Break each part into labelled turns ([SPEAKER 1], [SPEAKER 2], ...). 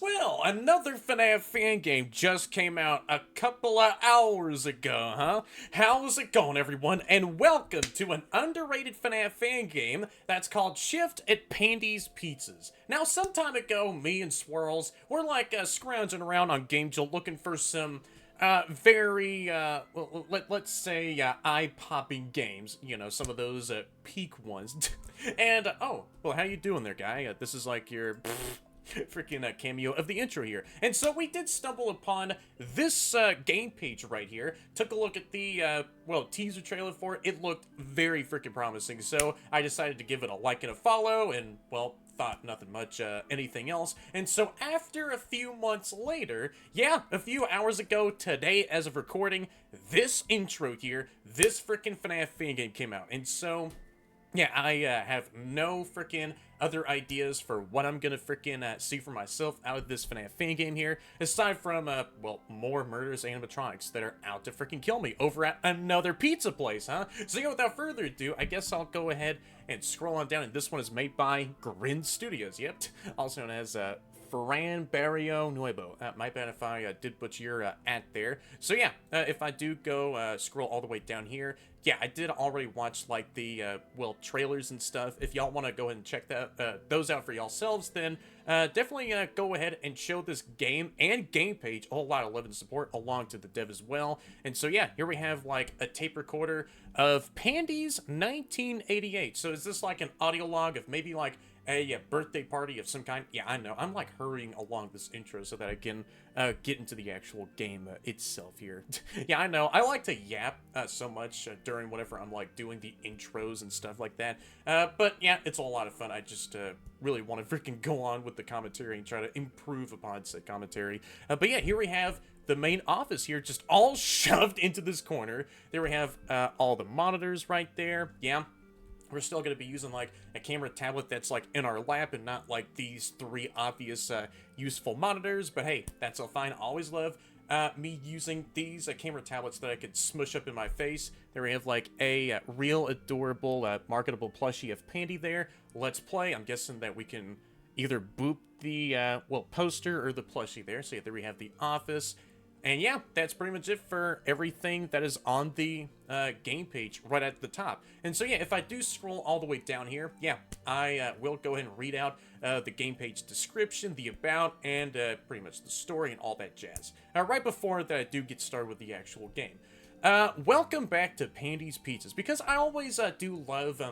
[SPEAKER 1] Well, another FNAF fan game just came out a couple of hours ago, huh? How's it going, everyone? And welcome to an underrated FNAF fan game that's called Shift at Pandy's Pizzas. Now, some time ago, me and Swirls were scrounging around on GameJolt looking for some let's say, eye-popping games. You know, some of those peak ones. And, oh, well, how you doing there, guy? This is like your freaking cameo of the intro here. And so we did stumble upon this game page right here. Took a look at the, teaser trailer for it. It looked very freaking promising. So I decided to give it a like and a follow and, well, thought nothing much anything else. And so after a few months later, yeah, a few hours ago today as of recording, this intro here, this freaking FNAF fan game came out. And so yeah, I have no freaking other ideas for what I'm gonna freaking see for myself out of this FNAF fan game here, aside from, more murderous animatronics that are out to freaking kill me over at another pizza place, huh? So yeah, without further ado, I guess I'll go ahead and scroll on down, and this one is made by Grin Studios, yep, also known as, Ferran Barrio Nuevo. My bad if I did butcher your at there. So yeah, if I do go scroll all the way down here, yeah, I did already watch like the trailers and stuff. If y'all want to go ahead and check those out for yourselves, then definitely go ahead and show this game and game page a whole lot of love and support along to the dev as well. And so yeah, here we have like a tape recorder of Pandy's 1988. So is this like an audio log of maybe like a birthday party of some kind? Yeah, I know. I'm like hurrying along this intro so that I can get into the actual game itself here. Yeah, I know. I like to yap so much during whenever I'm like doing the intros and stuff like that. But yeah, it's a lot of fun. I just really want to freaking go on with the commentary and try to improve upon said commentary. But yeah, here we have the main office here, just all shoved into this corner. There we have all the monitors right there. Yeah. We're still going to be using like a camera tablet that's like in our lap and not like these three obvious useful monitors. But hey, that's all fine. I always love me using these camera tablets that I could smush up in my face. There we have like a real adorable marketable plushie of Pandy there. Let's play. I'm guessing that we can either boop the poster or the plushie there. So yeah, there we have the office. And yeah, that's pretty much it for everything that is on the game page right at the top. And so yeah, if I do scroll all the way down here, yeah, I will go ahead and read out the game page description, the about, and pretty much the story and all that jazz. Right before that, I do get started with the actual game. Welcome back to Pandy's Pizzas, because I always do love,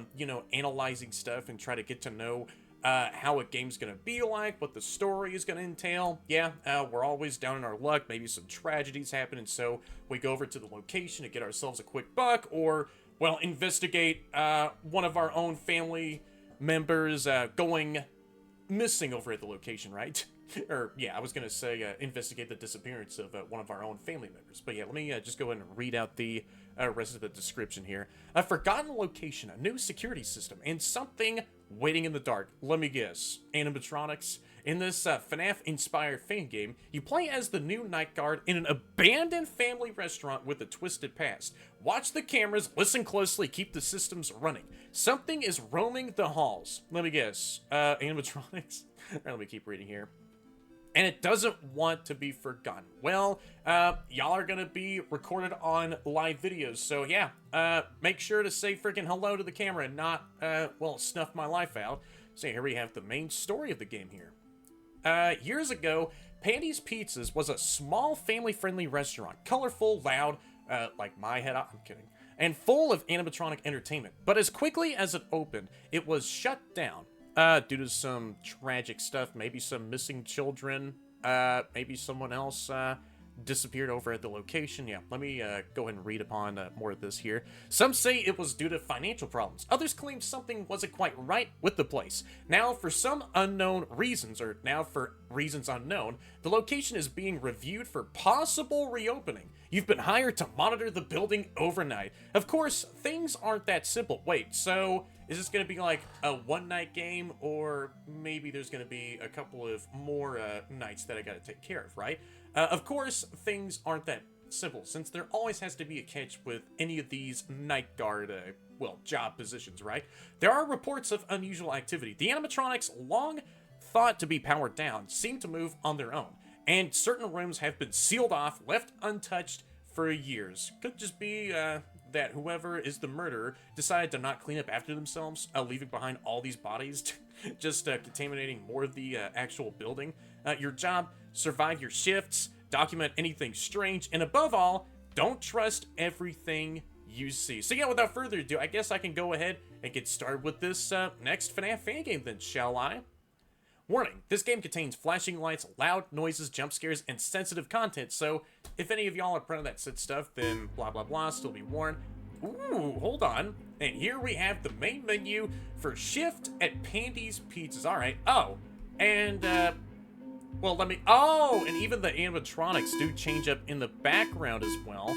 [SPEAKER 1] analyzing stuff and try to get to know how a game's gonna be like, what the story is gonna entail. Yeah, we're always down in our luck. Maybe some tragedies happen, and so we go over to the location to get ourselves a quick buck, or, well, investigate one of our own family members going missing over at the location, right? Or, yeah, I was gonna say investigate the disappearance of one of our own family members. But yeah, let me just go ahead and read out the rest of the description here. A forgotten location, a new security system, and something waiting in the dark. Let me guess. Animatronics? In this FNAF-inspired fan game, you play as the new night guard in an abandoned family restaurant with a twisted past. Watch the cameras, listen closely, keep the systems running. Something is roaming the halls. Let me guess. Animatronics? Alright, let me keep reading here. And it doesn't want to be forgotten. Well, y'all are gonna be recorded on live videos, so yeah, make sure to say freaking hello to the camera and not, snuff my life out. So here we have the main story of the game here. Years ago, Pandy's Pizzas was a small family-friendly restaurant, colorful, loud, like my head, I'm kidding, and full of animatronic entertainment. But as quickly as it opened, it was shut down. Due to some tragic stuff, maybe some missing children, maybe someone else, disappeared over at the location. Yeah, let me, go ahead and read upon, more of this here. Some say it was due to financial problems. Others claim something wasn't quite right with the place. Now, for some unknown reasons, or now for reasons unknown, the location is being reviewed for possible reopening. You've been hired to monitor the building overnight. Of course, things aren't that simple. Wait, so is this going to be like a one-night game, or maybe there's going to be a couple of more nights that I got to take care of, right? Of course, things aren't that simple, since there always has to be a catch with any of these night guard, job positions, right? There are reports of unusual activity. The animatronics' long thought to be powered down seem to move on their own, and certain rooms have been sealed off, left untouched for years. Could just be that whoever is the murderer decided to not clean up after themselves, leaving behind all these bodies, just contaminating more of the actual building. Your job, survive your shifts, document anything strange, and above all, don't trust everything you see. So yeah, without further ado, I guess I can go ahead and get started with this next FNAF Fangame then, shall I? Warning, this game contains flashing lights, loud noises, jump scares, and sensitive content, so if any of y'all are prone to that said stuff, then blah blah blah, still be warned. Ooh, hold on. And here we have the main menu for shift at Pandy's Pizzas. Alright, oh, and well, and even the animatronics do change up in the background as well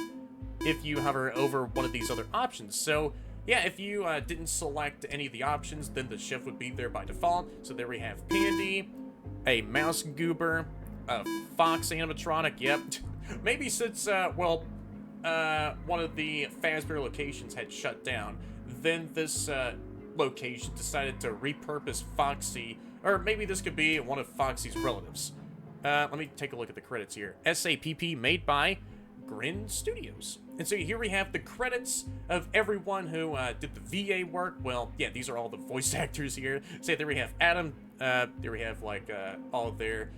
[SPEAKER 1] if you hover over one of these other options. So yeah, if you didn't select any of the options, then the shift would be there by default. So there we have Pandy, a mouse goober, a fox animatronic, yep. Maybe since, one of the Fazbear locations had shut down, then this location decided to repurpose Foxy, or maybe this could be one of Foxy's relatives. Let me take a look at the credits here. SAPP made by Grin Studios. And so here we have the credits of everyone who did the VA work. Well, yeah, these are all the voice actors here. So there we have Adam. There we have like all of their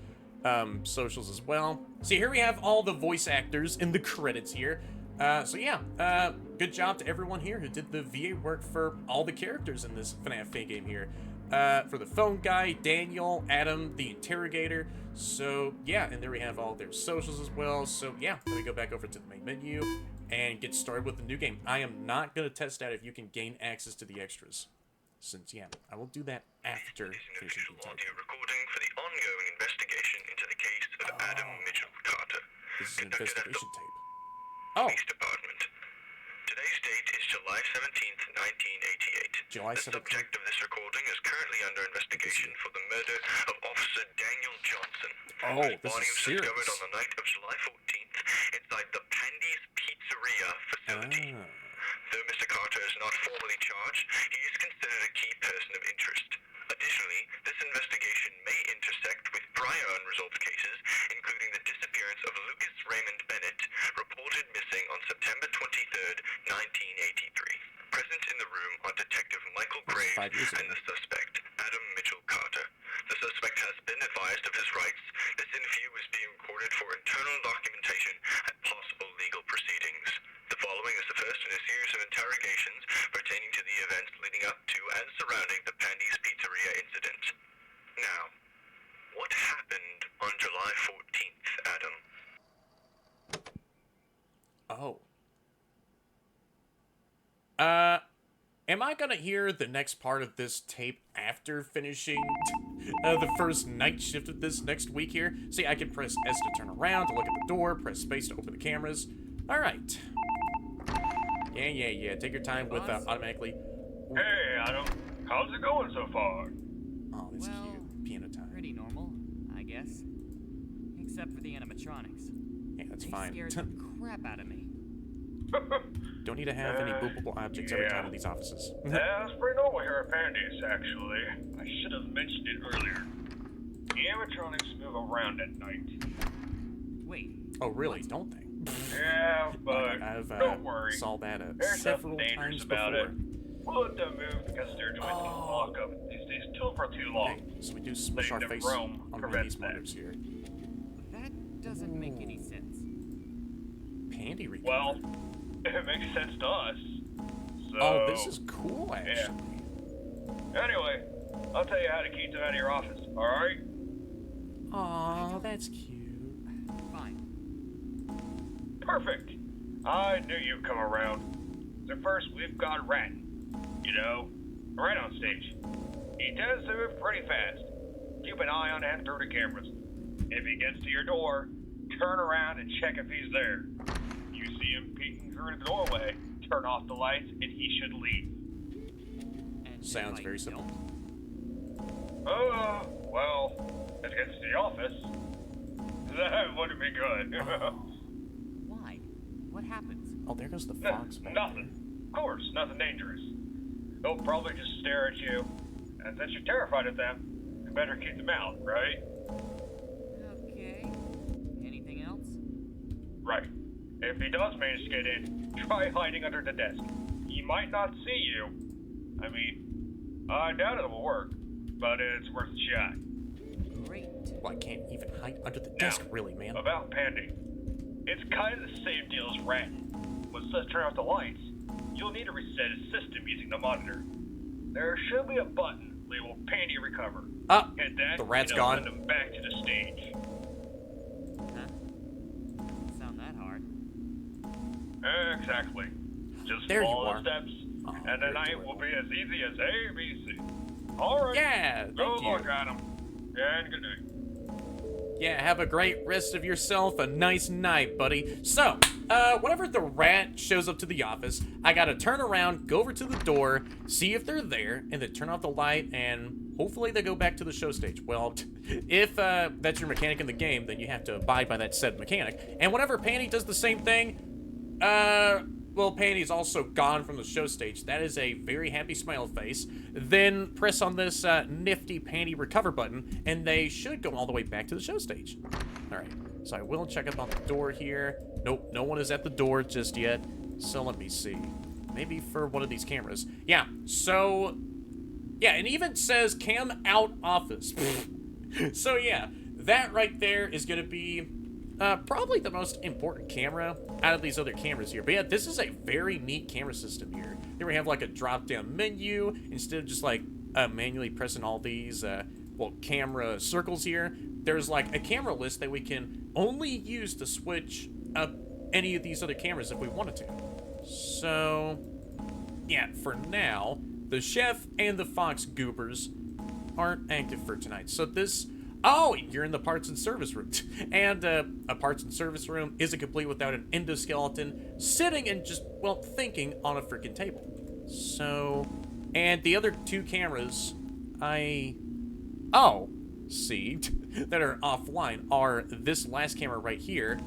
[SPEAKER 1] socials as well. So here we have all the voice actors in the credits here. So yeah, good job to everyone here who did the VA work for all the characters in this FNAF Fangame here. For the phone guy, Daniel, Adam, the interrogator. So yeah, and there we have all their socials as well. So yeah, let me go back over to the main menu and get started with the new game. I am not going to test out if you can gain access to the extras, since yeah, I will do that after finishing the
[SPEAKER 2] audio recording for the ongoing investigation into the case of Adam Mitchell Carter.
[SPEAKER 1] This is an investigation tape. Oh.
[SPEAKER 2] Police Department. Today's date is July 17th, 1988.
[SPEAKER 1] July 17th.
[SPEAKER 2] The subject of this recording is currently under investigation for the murder of Officer Daniel Johnson.
[SPEAKER 1] Oh,
[SPEAKER 2] His
[SPEAKER 1] this
[SPEAKER 2] body
[SPEAKER 1] is
[SPEAKER 2] was
[SPEAKER 1] serious.
[SPEAKER 2] discovered on the night of July 14th inside the Pandy'S Pizzeria facility. Though Mr. Carter is not formally charged, he is considered a key person of interest. Additionally, this investigation may intersect with prior unresolved cases, including the disappearance of Lucas Raymond Bennett, reported missing on September 23rd, 1983. Present in the room are Detective Michael Graves and the suspect, Adam Mitchell Carter. The suspect has been advised of his rights. This interview is being recorded for internal documentation and possible legal proceedings. The following is the first in a series of interrogations pertaining to the events leading up to and surrounding the Pandy'S Pizzeria incident. Now, what happened on July 14th, Adam?
[SPEAKER 1] Oh. Am I gonna hear the next part of this tape after finishing the first night shift of this next week here? See, I can press S to turn around, to look at the door, press space to open the cameras. Alright. Yeah. Take your time with automatically...
[SPEAKER 3] Hey, Adam. How's it going so far?
[SPEAKER 1] Oh, that's cute. Piano time.
[SPEAKER 4] Pretty normal, I guess. Except for the animatronics.
[SPEAKER 1] Yeah, that's
[SPEAKER 4] They
[SPEAKER 1] fine.
[SPEAKER 4] scared the crap out of me.
[SPEAKER 1] Don't need to have any boopable objects every time in these offices.
[SPEAKER 3] That's pretty normal here at Pandy's, actually. I should have mentioned it earlier. The animatronics move around at night.
[SPEAKER 4] Wait.
[SPEAKER 1] Oh, really? Don't they?
[SPEAKER 3] Yeah, but don't worry.
[SPEAKER 1] Saw that
[SPEAKER 3] There's
[SPEAKER 1] several
[SPEAKER 3] nothing dangerous
[SPEAKER 1] times
[SPEAKER 3] about
[SPEAKER 1] before.
[SPEAKER 3] it. We'll let them move because they're joined in the lockup. They stay still for too long.
[SPEAKER 1] Okay, so we do smush our
[SPEAKER 3] Letting them
[SPEAKER 1] face
[SPEAKER 3] roam
[SPEAKER 1] on one of
[SPEAKER 3] prevents
[SPEAKER 1] these
[SPEAKER 3] that.
[SPEAKER 1] motors here.
[SPEAKER 4] That doesn't make any sense.
[SPEAKER 1] Pandy recover.
[SPEAKER 3] Well, it makes sense to us. So,
[SPEAKER 1] oh, this is cool, actually.
[SPEAKER 3] Yeah. Anyway, I'll tell you how to keep them out of your office, alright?
[SPEAKER 1] Aw, that's cute.
[SPEAKER 4] Fine.
[SPEAKER 3] Perfect. I knew you'd come around. So first, we've got Rat. You know, right on stage. He tends to move pretty fast. Keep an eye on him through the cameras. If he gets to your door, turn around and check if he's there. You see him peeking through the doorway, turn off the lights, and he should leave.
[SPEAKER 4] And
[SPEAKER 1] Sounds
[SPEAKER 4] if I
[SPEAKER 1] very simple.
[SPEAKER 4] don't?
[SPEAKER 3] Well, if he gets to the office, that wouldn't be good.
[SPEAKER 4] Why? What happens?
[SPEAKER 1] Oh, there goes the fox back
[SPEAKER 3] Nothing. Of course, nothing dangerous. They'll probably just stare at you, and since you're terrified of them, better keep them out, right?
[SPEAKER 4] Okay. Anything else?
[SPEAKER 3] Right. If he does manage to get in, try hiding under the desk. He might not see you. I mean, I doubt it will work, but it's worth a shot.
[SPEAKER 4] Great.
[SPEAKER 1] Well, I can't even hide under the desk, really, man.
[SPEAKER 3] About Pandy. It's kind of the same deal as Rat. When Seth turns off the lights, you'll need to reset his system using the monitor. There should be a button labeled Pandy Recover. Hit that,
[SPEAKER 1] the rat's
[SPEAKER 3] and it'll
[SPEAKER 1] gone.
[SPEAKER 3] send him back to the stage.
[SPEAKER 4] Huh? Doesn't sound that hard.
[SPEAKER 3] Exactly. Just
[SPEAKER 1] There you
[SPEAKER 3] follow
[SPEAKER 1] are.
[SPEAKER 3] the steps,
[SPEAKER 1] Oh,
[SPEAKER 3] and the
[SPEAKER 1] very
[SPEAKER 3] night
[SPEAKER 1] adorable.
[SPEAKER 3] will be as easy as ABC. Alright.
[SPEAKER 1] Yeah,
[SPEAKER 3] Go
[SPEAKER 1] thank you.
[SPEAKER 3] look at him. And good night.
[SPEAKER 1] Yeah, have a great rest of yourself. A nice night, buddy. So, whenever the rat shows up to the office, I gotta turn around, go over to the door, see if they're there, and then turn off the light, and hopefully they go back to the show stage. Well, if that's your mechanic in the game, then you have to abide by that said mechanic. And whenever Pandy does the same thing, well, Pandy's also gone from the show stage. That is a very happy smile face. Then press on this nifty Pandy recover button, and they should go all the way back to the show stage. All right, so I will check up on the door here. Nope, no one is at the door just yet. So let me see. Maybe for one of these cameras. Yeah, so... yeah, it even says cam out office. So yeah, that right there is going to be... probably the most important camera out of these other cameras here. But yeah, this is a very neat camera system here. Here we have like a drop-down menu instead of just like manually pressing all these well, camera circles here. There's like a camera list that we can only use to switch up any of these other cameras if we wanted to. So yeah, for now, the chef and the fox goobers aren't active for tonight. So this... oh, you're in the parts and service room. And a parts and service room isn't complete without an endoskeleton sitting and just, well, thinking on a freaking table. So, and the other two cameras see, that are offline are this last camera right here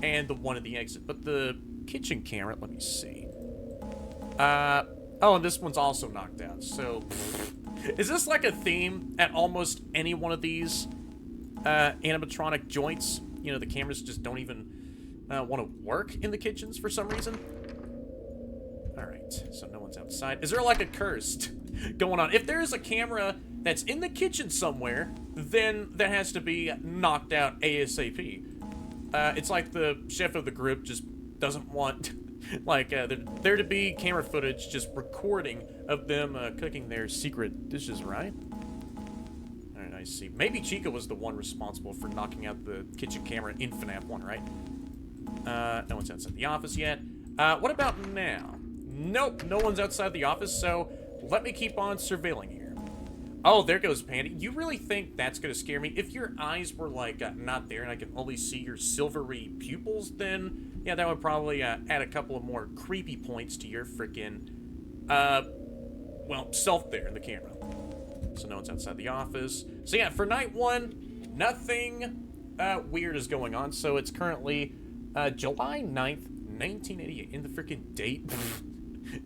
[SPEAKER 1] and the one at the exit. But the kitchen camera, let me see. Oh, and this one's also knocked out. So, is this like a theme at almost any one of these animatronic joints? You know, the cameras just don't even want to work in the kitchens for some reason. Alright, so no one's outside. Is there like a curse going on? If there's a camera that's in the kitchen somewhere, then that has to be knocked out ASAP. It's like the chef of the group just doesn't want... like, there to be camera footage just recording of them cooking their secret dishes, right? Alright, I see. Maybe Chica was the one responsible for knocking out the kitchen camera in FNAF 1, right? No one's outside the office yet. What about now? Nope, no one's outside the office, so let me keep on surveilling here. Oh, there goes Pandy. You really think that's gonna scare me? If your eyes were, like, not there and I can only see your silvery pupils, then, yeah, that would probably add a couple of more creepy points to your frickin', well, self there in the camera. So no one's outside the office. So yeah, for night one, nothing weird is going on. So it's currently July 9th, 1988. And the frickin' date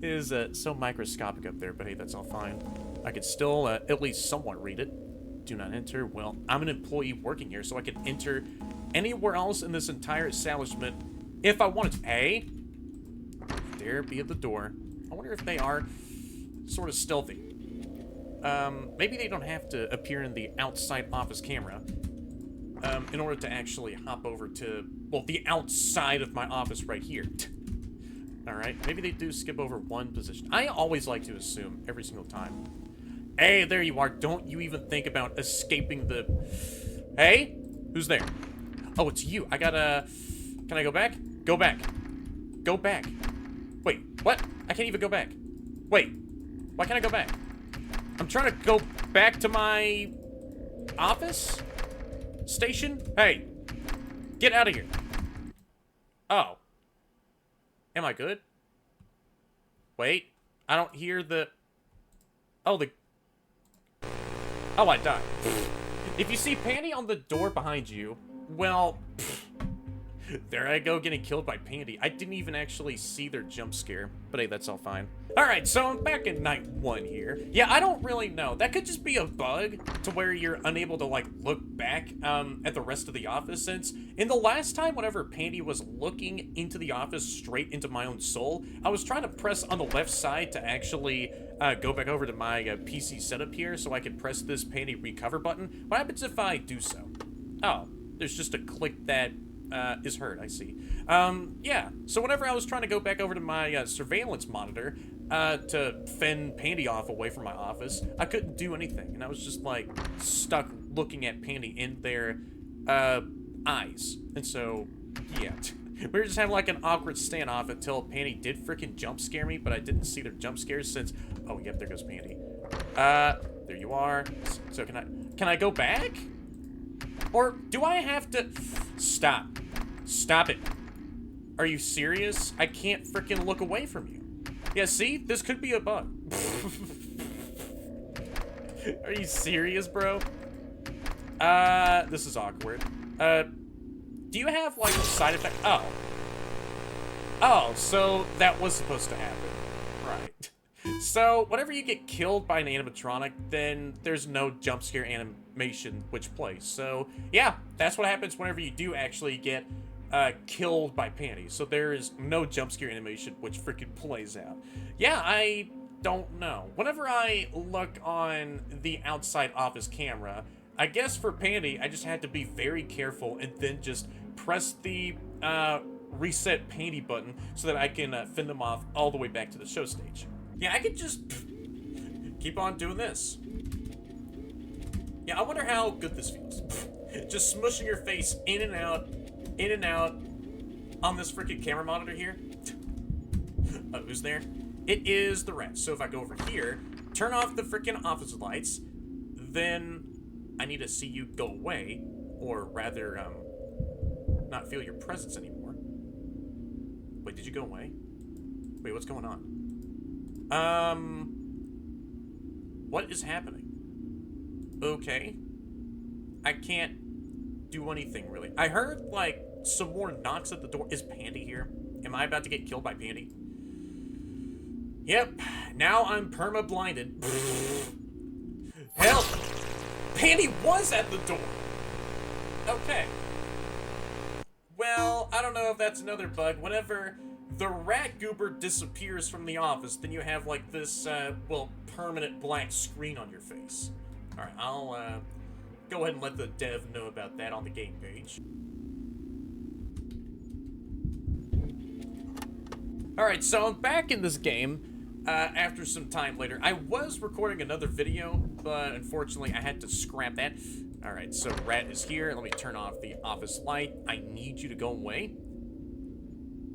[SPEAKER 1] is so microscopic up there, but hey, that's all fine. I could still at least somewhat read it. Do not enter. Well, I'm an employee working here, so I can enter anywhere else in this entire establishment if I wanted to. Hey, there be at the door. I wonder if they are sort of stealthy. Maybe they don't have to appear in the outside office camera in order to actually hop over to, well, the outside of my office right here. Alright, maybe they do skip over one position. I always like to assume every single time. Hey, there you are. Don't you even think about escaping the... Hey? Who's there? Oh, it's you. I gotta... Can I go back? Go back. Go back. Wait, what? I can't even go back. Wait, why can't I go back? I'm trying to go back to my office? Station? Hey, get out of here. Oh. Am I good? Wait, I don't hear the... Oh, the... Oh, I died. If you see Pandy on the door behind you, well... There I go, getting killed by Pandy. I didn't even actually see their jump scare, but hey, that's all fine. All right, so I'm back in night 1 here. Yeah, I don't really know. That could just be a bug to where you're unable to like look back at the rest of the office, since in the last time whenever Pandy was looking into the office straight into my own soul, I was trying to press on the left side to actually go back over to my PC setup here so I could press this Pandy recover button. What happens if I do so? Oh, there's just a click that is heard, I see. Yeah, so whenever I was trying to go back over to my surveillance monitor to fend Pandy off away from my office, I couldn't do anything, and I was just like stuck looking at Pandy in their eyes. And so, yeah, we were just having like an awkward standoff until Pandy did freaking jump scare me, but I didn't see their jump scares since, oh, yep, there goes Pandy. There you are. So can I go back? Or do I have to... Stop. Stop it. Are you serious? I can't freaking look away from you. Yeah, see? This could be a bug. Are you serious, bro? This is awkward. Do you have, like, a side effect? Oh. Oh, so that was supposed to happen. Right. So, whenever you get killed by an animatronic, then there's no jump scare animation which plays. So, yeah, that's what happens whenever you do actually get killed by Pandy. So there is no jump scare animation which freaking plays out. Yeah, I don't know. Whenever I look on the outside office camera, I guess for Pandy, I just had to be very careful and then just press the reset Pandy button so that I can fend them off all the way back to the show stage. Yeah, I could just keep on doing this. Yeah, I wonder how good this feels. Just smushing your face in and out on this freaking camera monitor here. Who's there? It is the rat. So if I go over here, turn off the freaking office lights, then I need to see you go away, or rather, not feel your presence anymore. Wait, did you go away? Wait, what's going on? What is happening? Okay. I can't do anything, really. I heard, like, some more knocks at the door. Is Pandy here? Am I about to get killed by Pandy? Yep. Now I'm perma-blinded. Help! Pandy was at the door! Okay. Well, I don't know if that's another bug. Whenever the rat goober disappears from the office, then you have, like, this, well, permanent blank screen on your face. Alright, I'll, go ahead and let the dev know about that on the game page. Alright, so I'm back in this game, after some time later. I was recording another video, but unfortunately I had to scrap that. Alright, so Rat is here. Let me turn off the office light. I need you to go away.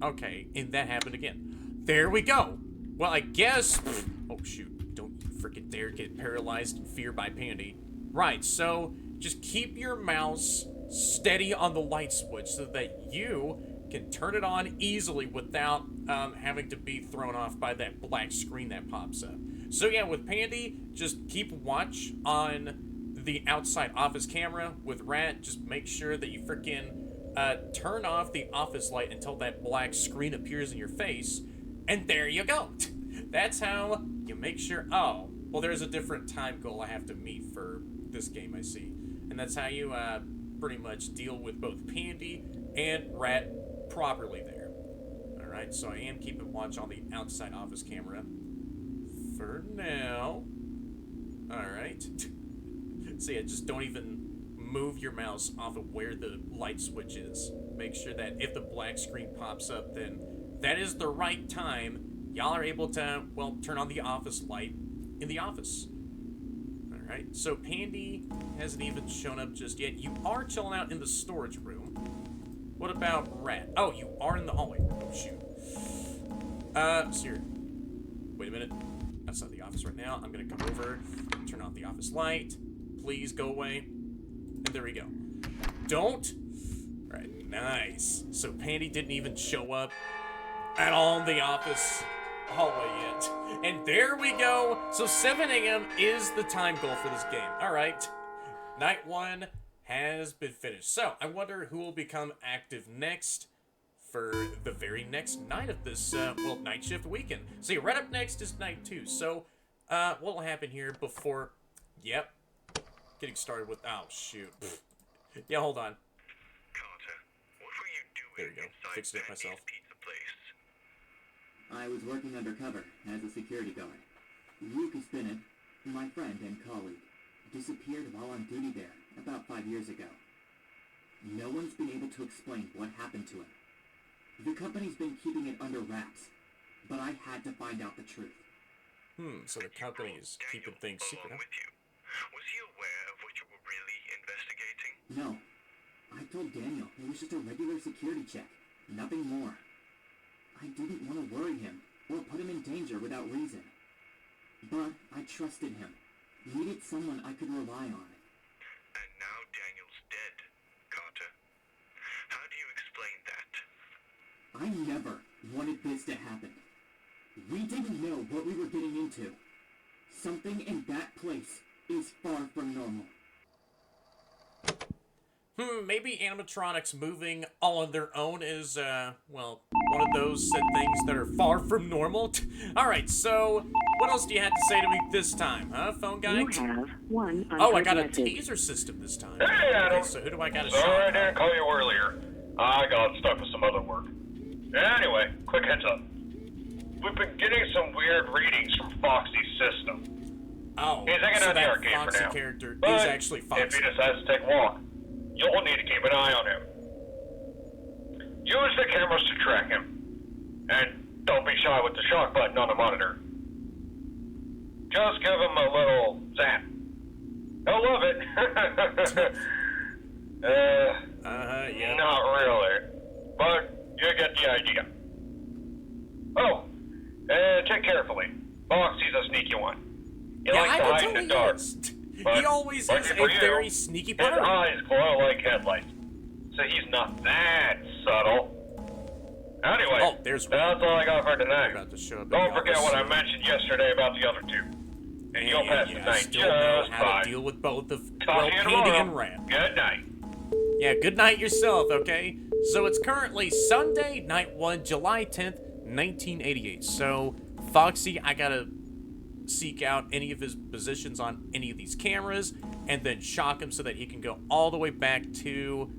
[SPEAKER 1] Okay, and that happened again. There we go. Well, I guess... Oh, shoot. Don't you freaking dare get paralyzed in fear by Pandy. Right, so just keep your mouse steady on the light switch so that you can turn it on easily without having to be thrown off by that black screen that pops up. So yeah, with Pandy, just keep watch on the outside office camera. With Rat, just make sure that you freaking turn off the office light until that black screen appears in your face, and there you go. That's how you make sure... Oh, well, there's a different time goal I have to meet for this game, I see. And that's how you pretty much deal with both Pandy and Rat properly there. Alright, so I am keeping watch on the outside office camera for now. Alright. So yeah, just don't even move your mouse off of where the light switch is. Make sure that if the black screen pops up, then that is the right time. Y'all are able to, well, turn on the office light in the office. Alright, so Pandy hasn't even shown up just yet. You are chilling out in the storage room. What about Rat? Oh, you are in the hallway. Oh, shoot. Sir. Wait a minute. That's not the office right now. I'm gonna come over, turn off the office light. Please go away. And there we go. Don't. Alright, nice. So Pandy didn't even show up at all in the office hallway yet. And there we go. So 7 a.m. is the time goal for this game. Alright. Night 1 has been finished. So, I wonder who will become active next for the very next night of this, well, night shift weekend. See, right up next is night 2. So, what will happen here before... Yep. Getting started with... Oh, shoot. Yeah, hold on.
[SPEAKER 2] Carter, what were you doing
[SPEAKER 1] There you go.
[SPEAKER 2] inside
[SPEAKER 1] Fixed it
[SPEAKER 2] Pandy's
[SPEAKER 1] myself.
[SPEAKER 2] Pizza place?
[SPEAKER 5] I was working undercover as a security guard. Lucas Bennett, my friend and colleague, disappeared while on duty there about 5 years ago. No one's been able to explain what happened to him. The company's been keeping it under wraps, but I had to find out the truth.
[SPEAKER 1] So the company is keeping things secret, huh?
[SPEAKER 2] Along with you. Was he aware of what you were really investigating?
[SPEAKER 5] No, I told Daniel it was just a regular security check, nothing more. I didn't want to worry him or put him in danger without reason. But I trusted him, needed someone I could rely on.
[SPEAKER 2] And now Daniel's dead, Carter. How do you explain that?
[SPEAKER 5] I never wanted this to happen. We didn't know what we were getting into. Something in that place is far from normal.
[SPEAKER 1] Maybe animatronics moving all on their own is, well, one of those things that are far from normal. Alright, so, what else do you have to say to me this time, huh, phone guy?
[SPEAKER 6] You have one
[SPEAKER 1] Oh, I got a
[SPEAKER 6] message.
[SPEAKER 1] taser system this time.
[SPEAKER 3] Hey, Adam.
[SPEAKER 1] Okay, so who do I got to
[SPEAKER 3] Sorry I
[SPEAKER 1] shot?
[SPEAKER 3] didn't call you earlier. I got stuck with some other work. Anyway, quick heads up. We've been getting some weird readings from Foxy's system.
[SPEAKER 1] Oh,
[SPEAKER 3] He's hanging
[SPEAKER 1] so
[SPEAKER 3] out in the
[SPEAKER 1] that
[SPEAKER 3] arcade for
[SPEAKER 1] Foxy
[SPEAKER 3] now.
[SPEAKER 1] character
[SPEAKER 3] But
[SPEAKER 1] is actually
[SPEAKER 3] if
[SPEAKER 1] Foxy.
[SPEAKER 3] he decides to take a walk, you'll need to keep an eye on him. Use the cameras to track him. And don't be shy with the shock button on the monitor. Just give him a little zap. He'll love it.
[SPEAKER 1] Yeah.
[SPEAKER 3] Not really. But you get the idea. Oh, check carefully. Foxy's a sneaky one. He
[SPEAKER 1] Yeah,
[SPEAKER 3] likes
[SPEAKER 1] I
[SPEAKER 3] to
[SPEAKER 1] can
[SPEAKER 3] hide
[SPEAKER 1] tell
[SPEAKER 3] in the
[SPEAKER 1] he
[SPEAKER 3] dark.
[SPEAKER 1] is.
[SPEAKER 3] But
[SPEAKER 1] He always
[SPEAKER 3] lucky
[SPEAKER 1] is
[SPEAKER 3] for
[SPEAKER 1] a
[SPEAKER 3] you,
[SPEAKER 1] very sneaky
[SPEAKER 3] his
[SPEAKER 1] bird.
[SPEAKER 3] eyes glow like headlights, so he's not that subtle. Anyway,
[SPEAKER 1] Oh, there's
[SPEAKER 3] that's all I got for tonight.
[SPEAKER 1] about to show up.
[SPEAKER 3] Don't forget what I mentioned yesterday about the other two. And you'll pass the
[SPEAKER 1] I
[SPEAKER 3] night
[SPEAKER 1] still know
[SPEAKER 3] just
[SPEAKER 1] how
[SPEAKER 3] fine.
[SPEAKER 1] to deal with both of,
[SPEAKER 3] Talk
[SPEAKER 1] well,
[SPEAKER 3] to you
[SPEAKER 1] Pandy
[SPEAKER 3] tomorrow.
[SPEAKER 1] and Rat.
[SPEAKER 3] Good night.
[SPEAKER 1] Yeah, good night yourself, okay? So it's currently Sunday, night 1, July 10th, 1988. So, Foxy, I gotta seek out any of his positions on any of these cameras and then shock him so that he can go all the way back to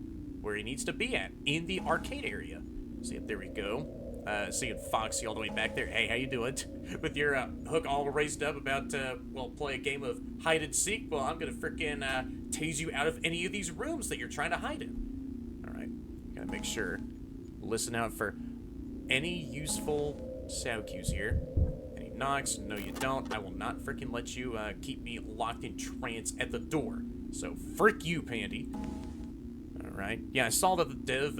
[SPEAKER 1] where he needs to be at, in the arcade area. See, there we go. Seeing Foxy all the way back there. Hey, how you doing? With your hook all raised up about to, well, play a game of hide and seek? Well, I'm gonna frickin' tase you out of any of these rooms that you're trying to hide in. Alright, gotta make sure. Listen out for any useful sound cues here. Any knocks? No, you don't. I will not frickin' let you keep me locked in trance at the door. So, frick you, Pandy. Alright. Yeah, I saw that the dev,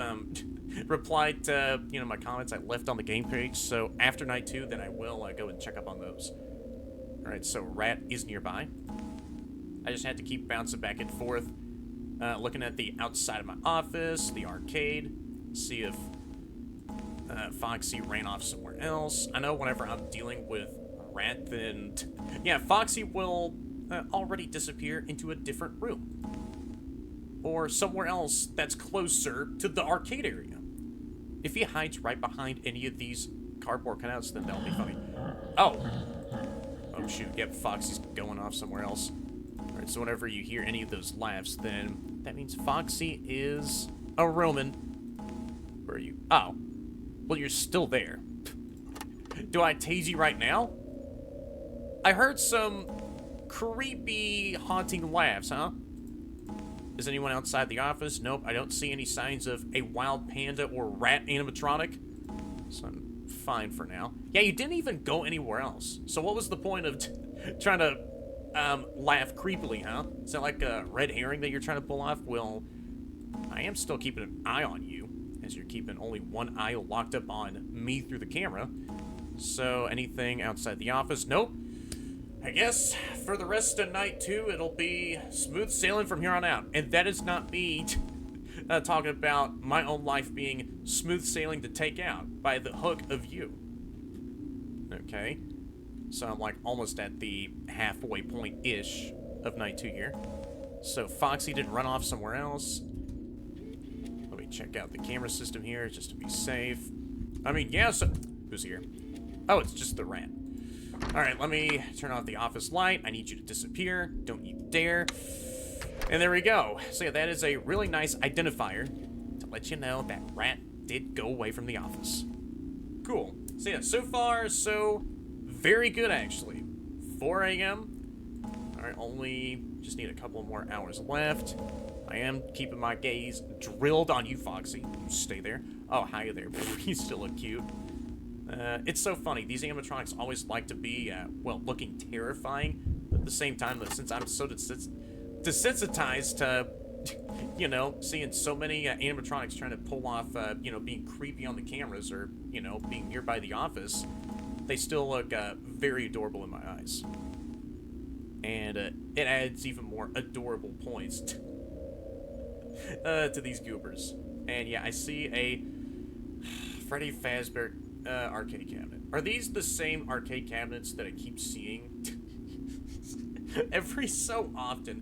[SPEAKER 1] replied to, my comments I left on the game page, so after night 2, then I will go and check up on those. Alright, so Rat is nearby. I just had to keep bouncing back and forth, looking at the outside of my office, the arcade, see if Foxy ran off somewhere else. I know whenever I'm dealing with Rat, then, yeah, Foxy will already disappear into a different room. Or somewhere else that's closer to the arcade area. If he hides right behind any of these cardboard cutouts, then that'll be funny. Oh! Oh shoot, yep, Foxy's going off somewhere else. Alright, so whenever you hear any of those laughs, then that means Foxy is a Roman. Where are you? Oh. Well, you're still there. Do I tase you right now? I heard some creepy, haunting laughs, huh? Is anyone outside the office? Nope, I don't see any signs of a wild panda or rat animatronic. So I'm fine for now. Yeah, you didn't even go anywhere else. So what was the point of trying to laugh creepily, huh? Is that like a red herring that you're trying to pull off? Well, I am still keeping an eye on you, as you're keeping only one eye locked up on me through the camera. So anything outside the office? Nope. I guess for the rest of night 2, it'll be smooth sailing from here on out. And that is not me talking about my own life being smooth sailing to take out by the hook of you. Okay. So I'm like almost at the halfway point-ish of night 2 here. So Foxy did run off somewhere else. Let me check out the camera system here just to be safe. I mean, yeah, so... Who's here? Oh, it's just the rat. Alright, let me turn off the office light. I need you to disappear. Don't you dare. And there we go. So yeah, that is a really nice identifier to let you know that rat did go away from the office. Cool. So yeah, so far, so very good, actually. 4 a.m. Alright, only just need a couple more hours left. I am keeping my gaze drilled on you, Foxy. You stay there. Oh, hi there. You still look cute. It's so funny. These animatronics always like to be, well, looking terrifying. But at the same time, though, since I'm so desensitized to, you know, seeing so many animatronics trying to pull off, you know, being creepy on the cameras or, you know, being nearby the office, they still look very adorable in my eyes. And it adds even more adorable points to these goobers. And yeah, I see a Freddy Fazbear arcade cabinet. Are these the same arcade cabinets that I keep seeing every so often?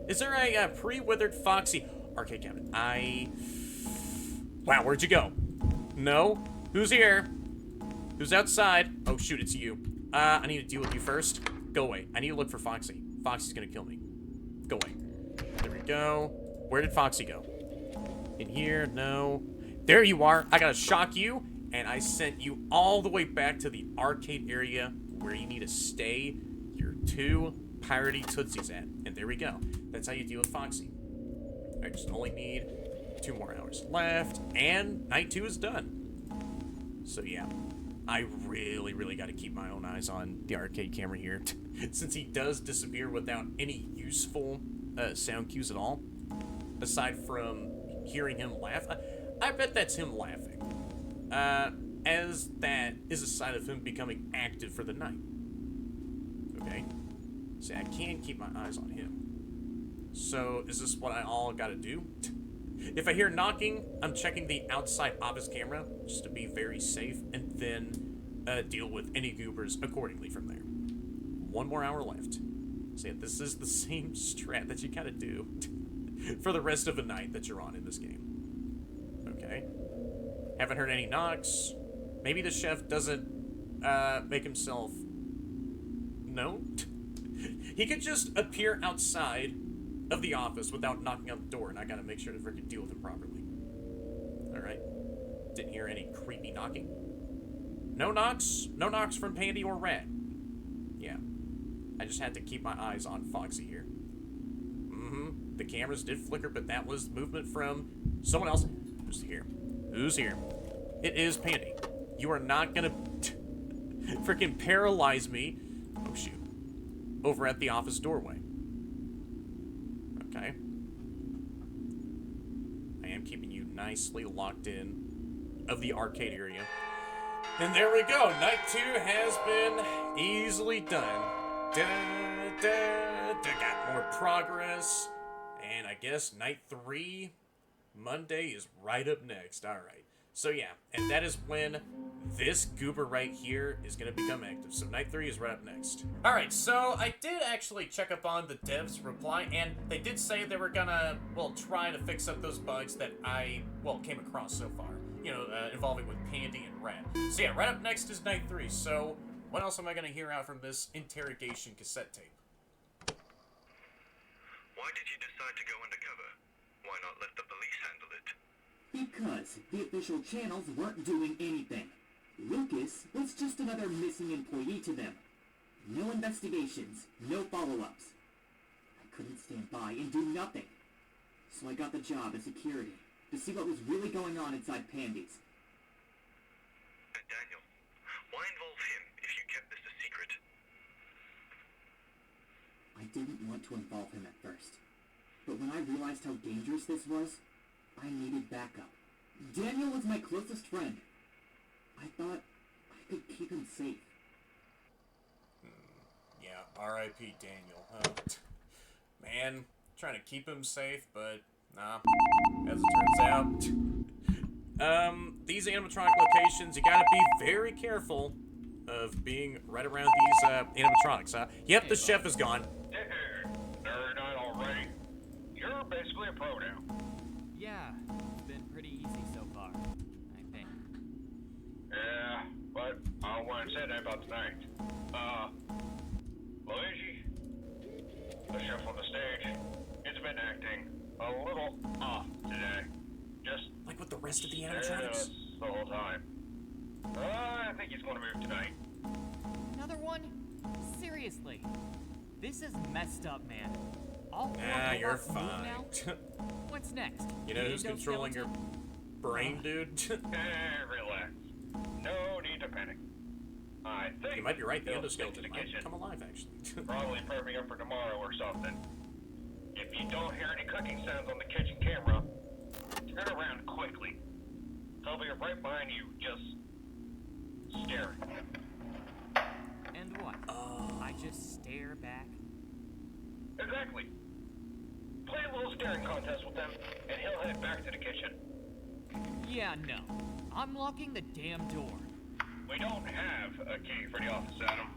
[SPEAKER 1] Is there a pre-withered Foxy arcade cabinet? Wow, where'd you go? No? Who's here? Who's outside? Oh shoot, it's you. I need to deal with you first. Go away. I need to look for Foxy. Foxy's gonna kill me. Go away. There we go. Where did Foxy go? In here? No. There you are. I gotta shock you, and I sent you all the way back to the arcade area where you need to stay your 2 piratey tootsies at. And there we go. That's how you deal with Foxy. I just only need 2 more hours left, and night 2 is done. So yeah, I really gotta keep my own eyes on the arcade camera here, since he does disappear without any useful sound cues at all, aside from hearing him laugh. I bet that's him laughing, as that is a sign of him becoming active for the night. Okay, see, I can keep my eyes on him. So, is this what I all gotta do? If I hear knocking, I'm checking the outside office camera, just to be very safe, and then deal with any goobers accordingly from there. 1 more hour left. So yeah, this is the same strat that you gotta do for the rest of the night that you're on in this game. Okay. Haven't heard any knocks. Maybe the chef doesn't make himself known. He could just appear outside of the office without knocking on the door, and I gotta make sure to freaking deal with him properly. Alright. Didn't hear any creepy knocking. No knocks. No knocks from Pandy or Rat. Yeah. I just had to keep my eyes on Foxy here. The cameras did flicker, but that was movement from someone else. Who's here? Who's here? It is Pandy. You are not gonna freaking paralyze me. Oh shoot. Over at the office doorway. Okay. I am keeping you nicely locked in of the arcade area. And there we go. Night 2 has been easily done. Got more progress. And I guess night 3, Monday, is right up next. Alright. So yeah, and that is when this goober right here is going to become active. So night 3 is right up next. Alright, so I did actually check up on the devs' reply, and they did say they were gonna, well, try to fix up those bugs that I, well, came across so far. You know, involving with Pandy and Rat. So yeah, right up next is night 3. So what else am I going to hear out from this interrogation cassette tape?
[SPEAKER 2] Why did you decide to go undercover? Why not let the police handle it?
[SPEAKER 5] Because the official channels weren't doing anything. Lucas was just another missing employee to them. No investigations, no follow-ups. I couldn't stand by and do nothing. So I got the job as security, to see what was really going on inside Pandy's.
[SPEAKER 2] And Daniel, why involve him if you kept this a secret?
[SPEAKER 5] I didn't want to involve him at first. But when I realized how dangerous this was, I needed backup. Daniel was my closest friend. I thought I could keep him safe.
[SPEAKER 1] Yeah, R.I.P. Daniel, huh? Man, trying to keep him safe, but nah, as it turns out. These animatronic locations, you gotta be very careful of being right around these animatronics, huh? Yep, the chef is gone.
[SPEAKER 3] basically a pro now.
[SPEAKER 4] Yeah, it's been pretty easy so far, I think.
[SPEAKER 3] Yeah, but I won't say that about tonight. Luigi, the chef on the stage, it's been acting a little off today. Just
[SPEAKER 1] Like with the rest of the
[SPEAKER 3] staring at
[SPEAKER 1] animatronics?
[SPEAKER 3] us the whole time. I think he's gonna move tonight.
[SPEAKER 4] Another one? Seriously. This is messed up, man. All four
[SPEAKER 1] Nah, you're
[SPEAKER 4] robots move
[SPEAKER 1] fine.
[SPEAKER 4] now? What's next?
[SPEAKER 1] You know who's
[SPEAKER 4] The
[SPEAKER 1] controlling your
[SPEAKER 4] endoskeleton?
[SPEAKER 1] brain, dude?
[SPEAKER 3] Relax. No need to panic. I think
[SPEAKER 1] You might be right, the
[SPEAKER 3] he'll stick to
[SPEAKER 1] endoskeleton
[SPEAKER 3] the
[SPEAKER 1] might
[SPEAKER 3] kitchen.
[SPEAKER 1] come alive, actually.
[SPEAKER 3] Probably prepping up for tomorrow or something. If you don't hear any cooking sounds on the kitchen camera, turn around quickly. He'll be right behind you, just staring.
[SPEAKER 4] And what? I just stare back?
[SPEAKER 3] Exactly. Play a little staring contest with them, and he'll head back to the kitchen.
[SPEAKER 4] Yeah, no. I'm locking the damn door.
[SPEAKER 3] We don't have a key for the office, Adam.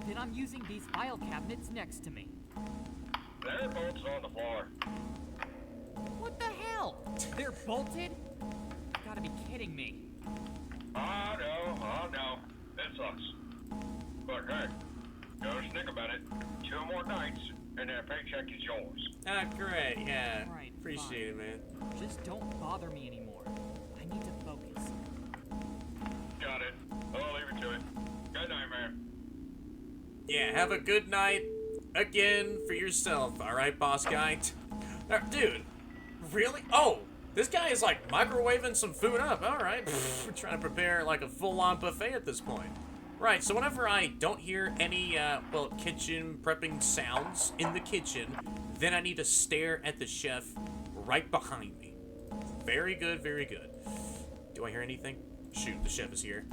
[SPEAKER 4] Then I'm using these file cabinets next to me.
[SPEAKER 3] They're bolts on the floor.
[SPEAKER 4] What the hell? They're bolted? You gotta be kidding me.
[SPEAKER 3] I know. It sucks. But hey, don't think about it. 2 more nights, and that paycheck is yours.
[SPEAKER 1] Ah, great, yeah.
[SPEAKER 4] Right,
[SPEAKER 1] Appreciate it, man.
[SPEAKER 4] Just don't bother me anymore. I need to focus.
[SPEAKER 3] Got it. I'll leave it to it. Good night, man.
[SPEAKER 1] Yeah, have a good night again for yourself, alright, boss guy? Dude, really? Oh, this guy is like microwaving some food up, alright. We're trying to prepare like a full-on buffet at this point. Right, so whenever I don't hear any, kitchen prepping sounds in the kitchen, then I need to stare at the chef right behind me. Very good, very good. Do I hear anything? Shoot, the chef is here.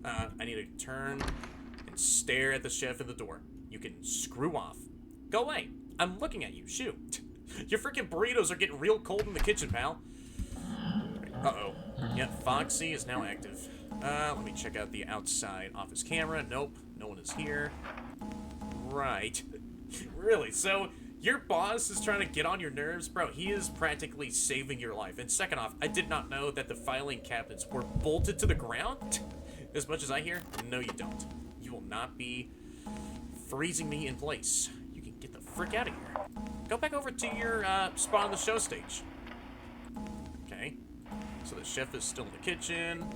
[SPEAKER 1] I need to turn and stare at the chef in the door. You can screw off. Go away. I'm looking at you. Shoot. Your freaking burritos are getting real cold in the kitchen, pal. Uh-oh. Yep, Foxy is now active. Let me check out the outside office camera. Nope, no one is here. Right. Really? So, your boss is trying to get on your nerves? Bro, he is practically saving your life. And second off, I did not know that the filing cabinets were bolted to the ground. As much as I hear, no you don't. You will not be freezing me in place. You can get the frick out of here. Go back over to your spot on the show stage. Okay. So the chef is still in the kitchen.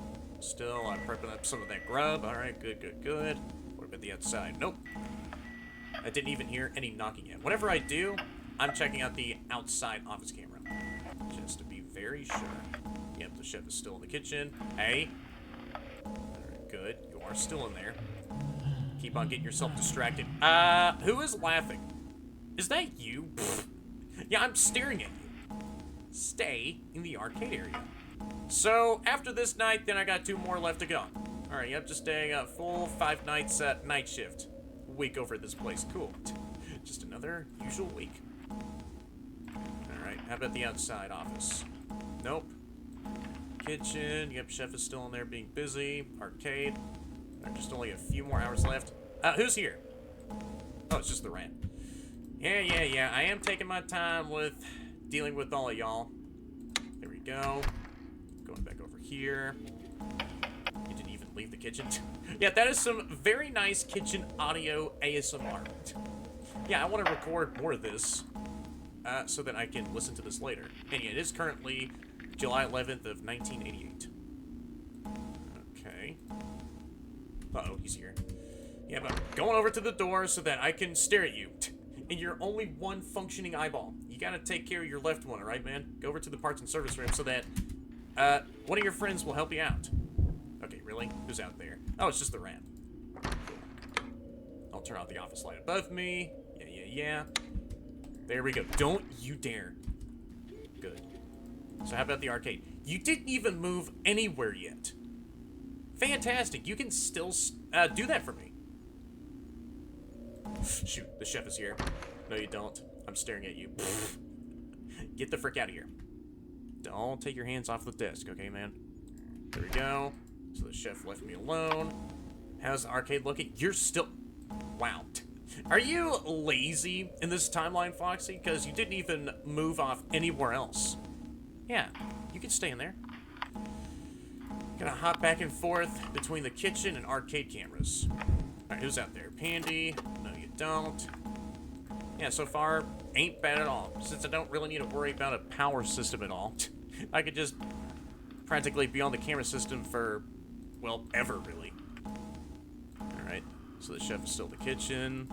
[SPEAKER 1] Still prepping up some of that grub. Alright, good, good, good. What about the outside? Nope. I didn't even hear any knocking yet. Whenever I do, I'm checking out the outside office camera. Just to be very sure. Yep, the chef is still in the kitchen. Hey. Alright, good. You are still in there. Keep on getting yourself distracted. Who is laughing? Is that you? Yeah, I'm staring at you. Stay in the arcade area. So, after this night, then I got 2 more left to go. Alright, yep, just a full 5 nights night shift. Week over at this place. Cool. Just another usual week. Alright, how about the outside office? Nope. Kitchen. Yep, chef is still in there being busy. Arcade. There's just only a few more hours left. Who's here? Oh, it's just the rat. Yeah. I am taking my time with dealing with all of y'all. There we go. Going back over here. You didn't even leave the kitchen. Yeah, that is some very nice kitchen audio ASMR. Yeah, I want to record more of this so that I can listen to this later. And yeah, it is currently July 11th of 1988. Okay. Uh-oh, he's here. Yeah, but I'm going over to the door so that I can stare at you. And you're only one functioning eyeball. You gotta take care of your left one, alright, man? Go over to the parts and service room so that one of your friends will help you out. Okay, really? Who's out there? Oh, it's just the rat. I'll turn off the office light above me. Yeah. There we go. Don't you dare. Good. So how about the arcade? You didn't even move anywhere yet. Fantastic. You can still do that for me. Shoot, the chef is here. No, you don't. I'm staring at you. Get the frick out of here. Don't take your hands off the desk, okay, man? There we go. So the chef left me alone. How's the arcade looking? You're still... Wow. Are you lazy in this timeline, Foxy? Because you didn't even move off anywhere else. Yeah, you can stay in there. Gonna hop back and forth between the kitchen and arcade cameras. Alright, who's out there? Pandy? No, you don't. Yeah, so far, ain't bad at all. Since I don't really need to worry about a power system at all, I could just practically be on the camera system for, well, ever, really. Alright, so the chef is still in the kitchen,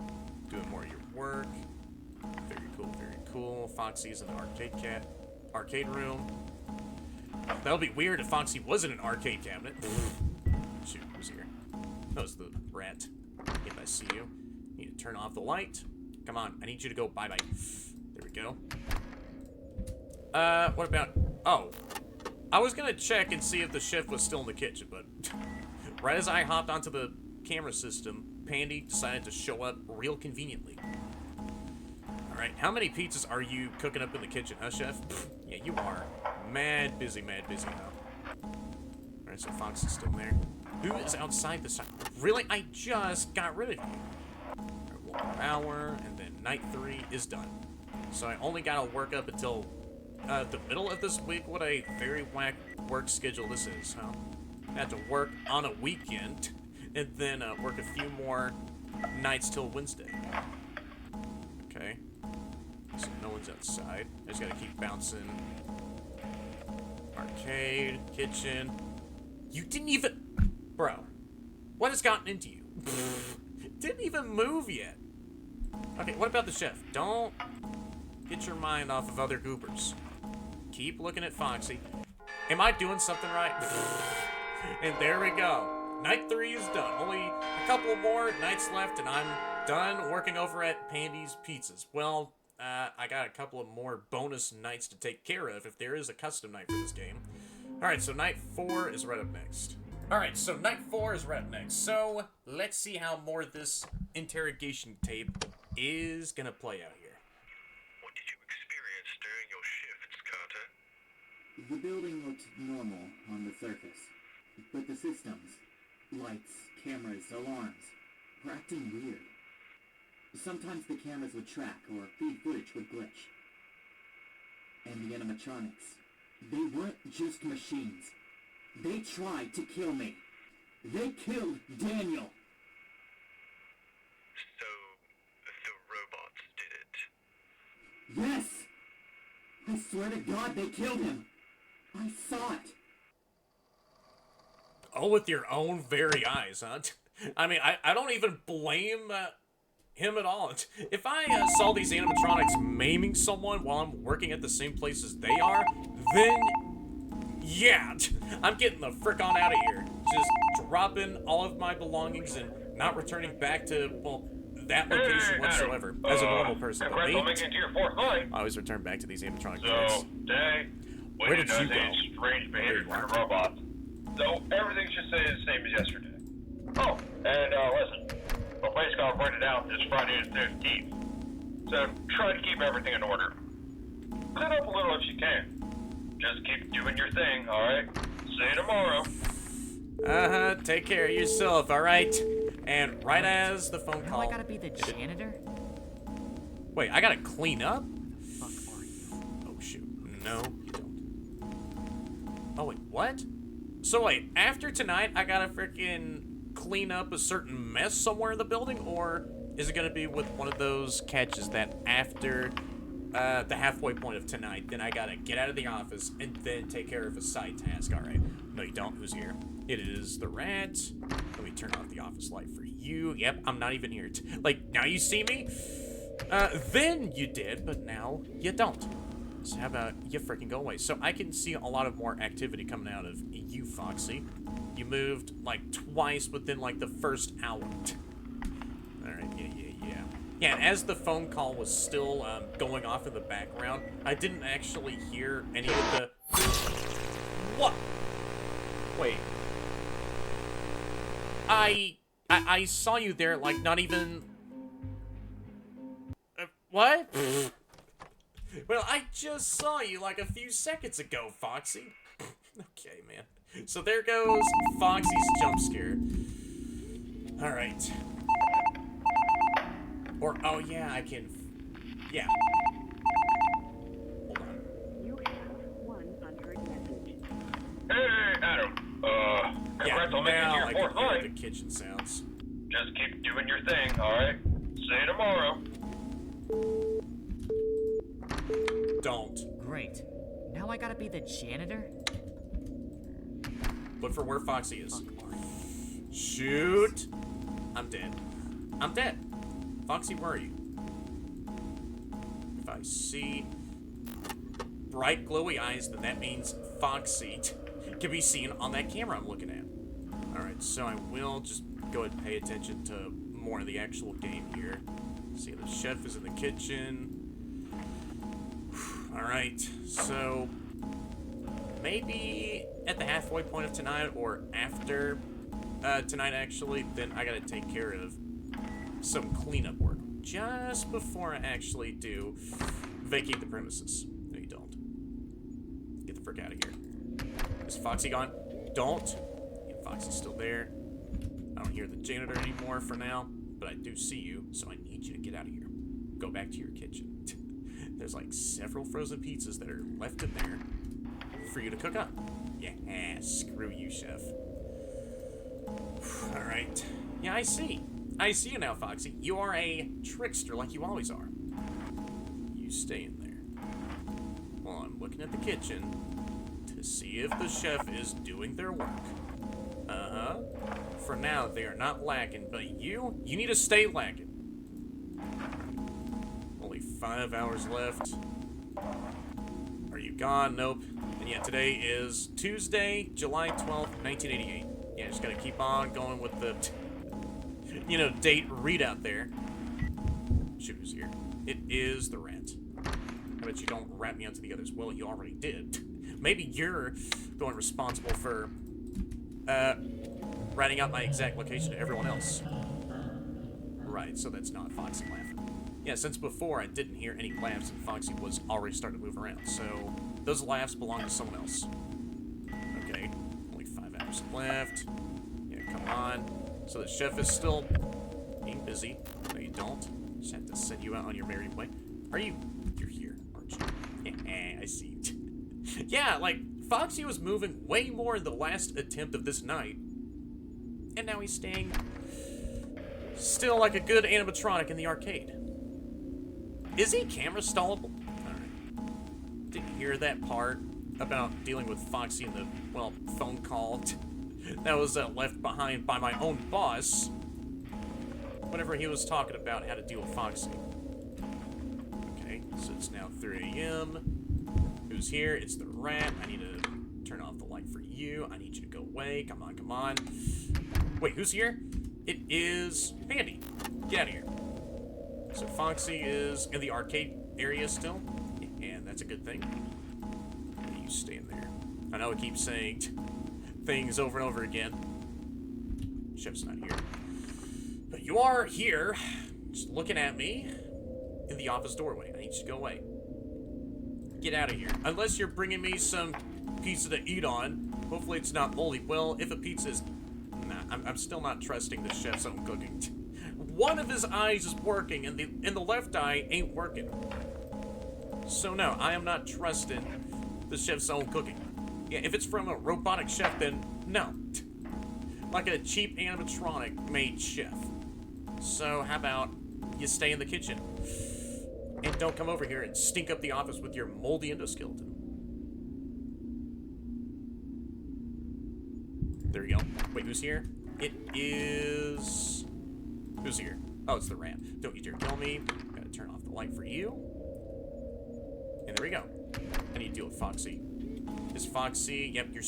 [SPEAKER 1] doing more of your work. Very cool, very cool. Foxy's in the arcade room. That would be weird if Foxy was in an arcade cabinet. Shoot, who's here? That was the rat. If I see you. Need to turn off the light. Come on, I need you to go bye-bye. There we go. What about... Oh. I was gonna check and see if the chef was still in the kitchen, but... right as I hopped onto the camera system, Pandy decided to show up real conveniently. Alright, how many pizzas are you cooking up in the kitchen, huh, chef? Yeah, you are. Mad busy now. Alright, so Fox is still there. Who is outside this time? Really? I just got rid of you. Alright, 1 more hour, and then night 3 is done. So I only gotta work up until the middle of this week. What a very whack work schedule this is, huh? I have to work on a weekend, and then work a few more nights till Wednesday. Okay. So no one's outside. I just gotta keep bouncing. Arcade, kitchen. You didn't even... Bro, what has gotten into you? Didn't even move yet. Okay, what about the chef? Don't get your mind off of other goobers. Keep looking at Foxy. Am I doing something right? And there we go. Night 3 is done. Only a couple more nights left, and I'm done working over at Pandy's Pizzas. Well, I got a couple of more bonus nights to take care of if there is a custom night for this game. Alright, so night 4 is right up next. Alright, so night 4 is right up next. So, let's see how more of this interrogation tape is gonna play out here.
[SPEAKER 2] What did you experience during your shifts, Carter?
[SPEAKER 5] The building looked normal on the surface, but the systems, lights, cameras, alarms, were acting weird. Sometimes the cameras would track or feed footage would glitch. And the animatronics, they weren't just machines. They tried to kill me. They killed Daniel.
[SPEAKER 2] So, the robots did it?
[SPEAKER 5] Yes! I swear to God they killed him. I saw it.
[SPEAKER 1] Oh, with your own very eyes, huh? I mean, I don't even blame him at all. If I saw these animatronics maiming someone while I'm working at the same place as they are, then yeah, I'm getting the frick on out of here. Just dropping all of my belongings and not returning back to, well, that location whatsoever as a normal person. But me, I always return back to these animatronic places.
[SPEAKER 3] So, Day,
[SPEAKER 1] Where did you go?
[SPEAKER 3] Strange behavior from the robots. So, everything should stay the same as yesterday. Oh, and listen, the place got rented out this Friday the 15th. So, try to keep everything in order. Clean up a little if you can. Just keep doing your thing, alright? See you tomorrow.
[SPEAKER 1] Take care of yourself, alright? And right as the phone
[SPEAKER 4] Now
[SPEAKER 1] call...
[SPEAKER 4] I gotta be the janitor?
[SPEAKER 1] Wait, I gotta clean up?
[SPEAKER 4] Fuck are you?
[SPEAKER 1] Oh, shoot. No, you don't. Oh, wait, what? So, wait, after tonight, I gotta freaking clean up a certain mess somewhere in the building? Or is it gonna be with one of those catches that after the halfway point of tonight, then I gotta get out of the office and then take care of a side task? Alright. No, you don't. Who's here? It is the rat. Let me turn off the office light for you. Yep, I'm not even here. Like, now you see me? Then you did, but now you don't. So how about you freaking go away? So I can see a lot of more activity coming out of you, Foxy. You moved, like, twice within, like, the first hour. Alright, yeah. Yeah, and as the phone call was still going off in the background, I didn't actually hear any of the... What? Wait. I saw you there, like, not even... what? Well, I just saw you, like, a few seconds ago, Foxy. Okay, man. So there goes Foxy's jump scare. Alright. Or, oh yeah, I can... Yeah. Hold on.
[SPEAKER 6] You have one unheard message.
[SPEAKER 3] Hey, Adam. Congrats on making
[SPEAKER 1] now
[SPEAKER 3] your
[SPEAKER 1] I
[SPEAKER 3] fourth
[SPEAKER 1] can hear
[SPEAKER 3] line.
[SPEAKER 1] the kitchen sounds.
[SPEAKER 3] Just keep doing your thing, alright? See you tomorrow.
[SPEAKER 1] Don't.
[SPEAKER 4] Great. Now I gotta be the janitor?
[SPEAKER 1] Look for where Foxy is.
[SPEAKER 4] Fuck Marty.
[SPEAKER 1] Shoot! I'm dead. I'm dead. Foxy, where are you? If I see bright glowy eyes, then that means Foxy can be seen on that camera I'm looking at. Alright, so I will just go ahead and pay attention to more of the actual game here. See, the chef is in the kitchen. Alright, so maybe at the halfway point of tonight or after tonight actually, then I gotta take care of some cleanup work just before I actually do vacate the premises. No, you don't. Get the frick out of here. Is Foxy gone? Don't. Yeah, Foxy's still there. I don't hear the janitor anymore for now, but I do see you, so I need you to get out of here. Go back to your kitchen. There's like several frozen pizzas that are left in there for you to cook up. Yeah, screw you, chef. Alright. Yeah, I see. I see you now, Foxy. You are a trickster like you always are. You stay in there. Well, I'm looking at the kitchen to see if the chef is doing their work. Uh-huh. For now, they are not lacking, but you need to stay lacking. Only 5 hours left. Are you gone? Nope. And yeah, today is Tuesday, July 12th, 1988. Yeah, just gotta keep on going with the, you know, date readout there. Shoot, who's here? It is the rat. I bet you don't rat me onto the others. Well, you already did. Maybe you're the one responsible for, writing out my exact location to everyone else. Right, so that's not Foxy laughing. Yeah, since before I didn't hear any laughs and Foxy was already starting to move around, so those laughs belong to someone else. Okay, only 5 hours left. Yeah, come on. So the chef is still being busy. No, you don't. Just have to send you out on your merry way. Are you? You're here, aren't you? Yeah, I see you. Yeah, like, Foxy was moving way more in the last attempt of this night. And now he's staying still like a good animatronic in the arcade. Is he camera stallable? Alright. Didn't hear that part about dealing with Foxy in the, well, phone call that was left behind by my own boss whenever he was talking about how to deal with Foxy. Okay, so it's now 3 a.m. Who's here? It's the rat. I need to turn off the light for you. I need you to go away. Come on, come on. Wait, who's here? It is Pandy. Get out of here. So Foxy is in the arcade area still, and that's a good thing. You stay in there. I know I keep saying things over and over again. Chef's not here. But you are here, just looking at me in the office doorway. I need you to go away. Get out of here. Unless you're bringing me some pizza to eat on. Hopefully it's not moldy. Well, if a pizza is... Nah, I'm still not trusting the chef's own cooking. One of his eyes is working, and the left eye ain't working. So no, I am not trusting the chef's own cooking. Yeah, if it's from a robotic chef, then no. Like a cheap animatronic made chef. So how about you stay in the kitchen? And don't come over here and stink up the office with your moldy endoskeleton. There you go. Wait, who's here? It is... Who's here? Oh, it's the rat. Don't you dare kill me. Gotta turn off the light for you. And there we go. I need to deal with Foxy. Is Foxy... Yep, you're...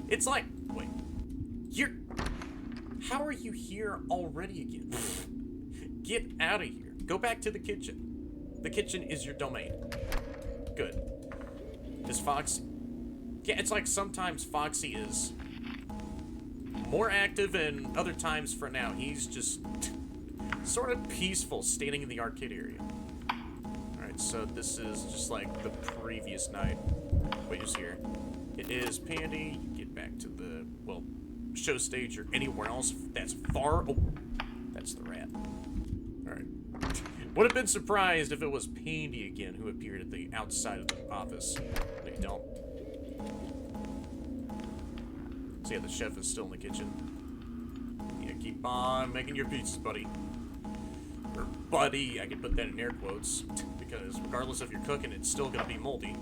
[SPEAKER 1] It's like... Wait. You're... How are you here already again? Get out of here. Go back to the kitchen. The kitchen is your domain. Good. Is Foxy... Yeah, it's like sometimes Foxy is more active, and other times for now he's just sort of peaceful standing in the arcade area. Alright, so this is just like the previous night. Wait, who's here? It is Pandy. You get back to the, well, show stage or anywhere else that's far... Oh, that's the rat. Would have been surprised if it was Pandy again who appeared at the outside of the office. But you don't. So yeah, the chef is still in the kitchen. Yeah, keep on making your pizzas, buddy. Or buddy, I can put that in air quotes. Because regardless if you're cooking, it's still gonna be moldy.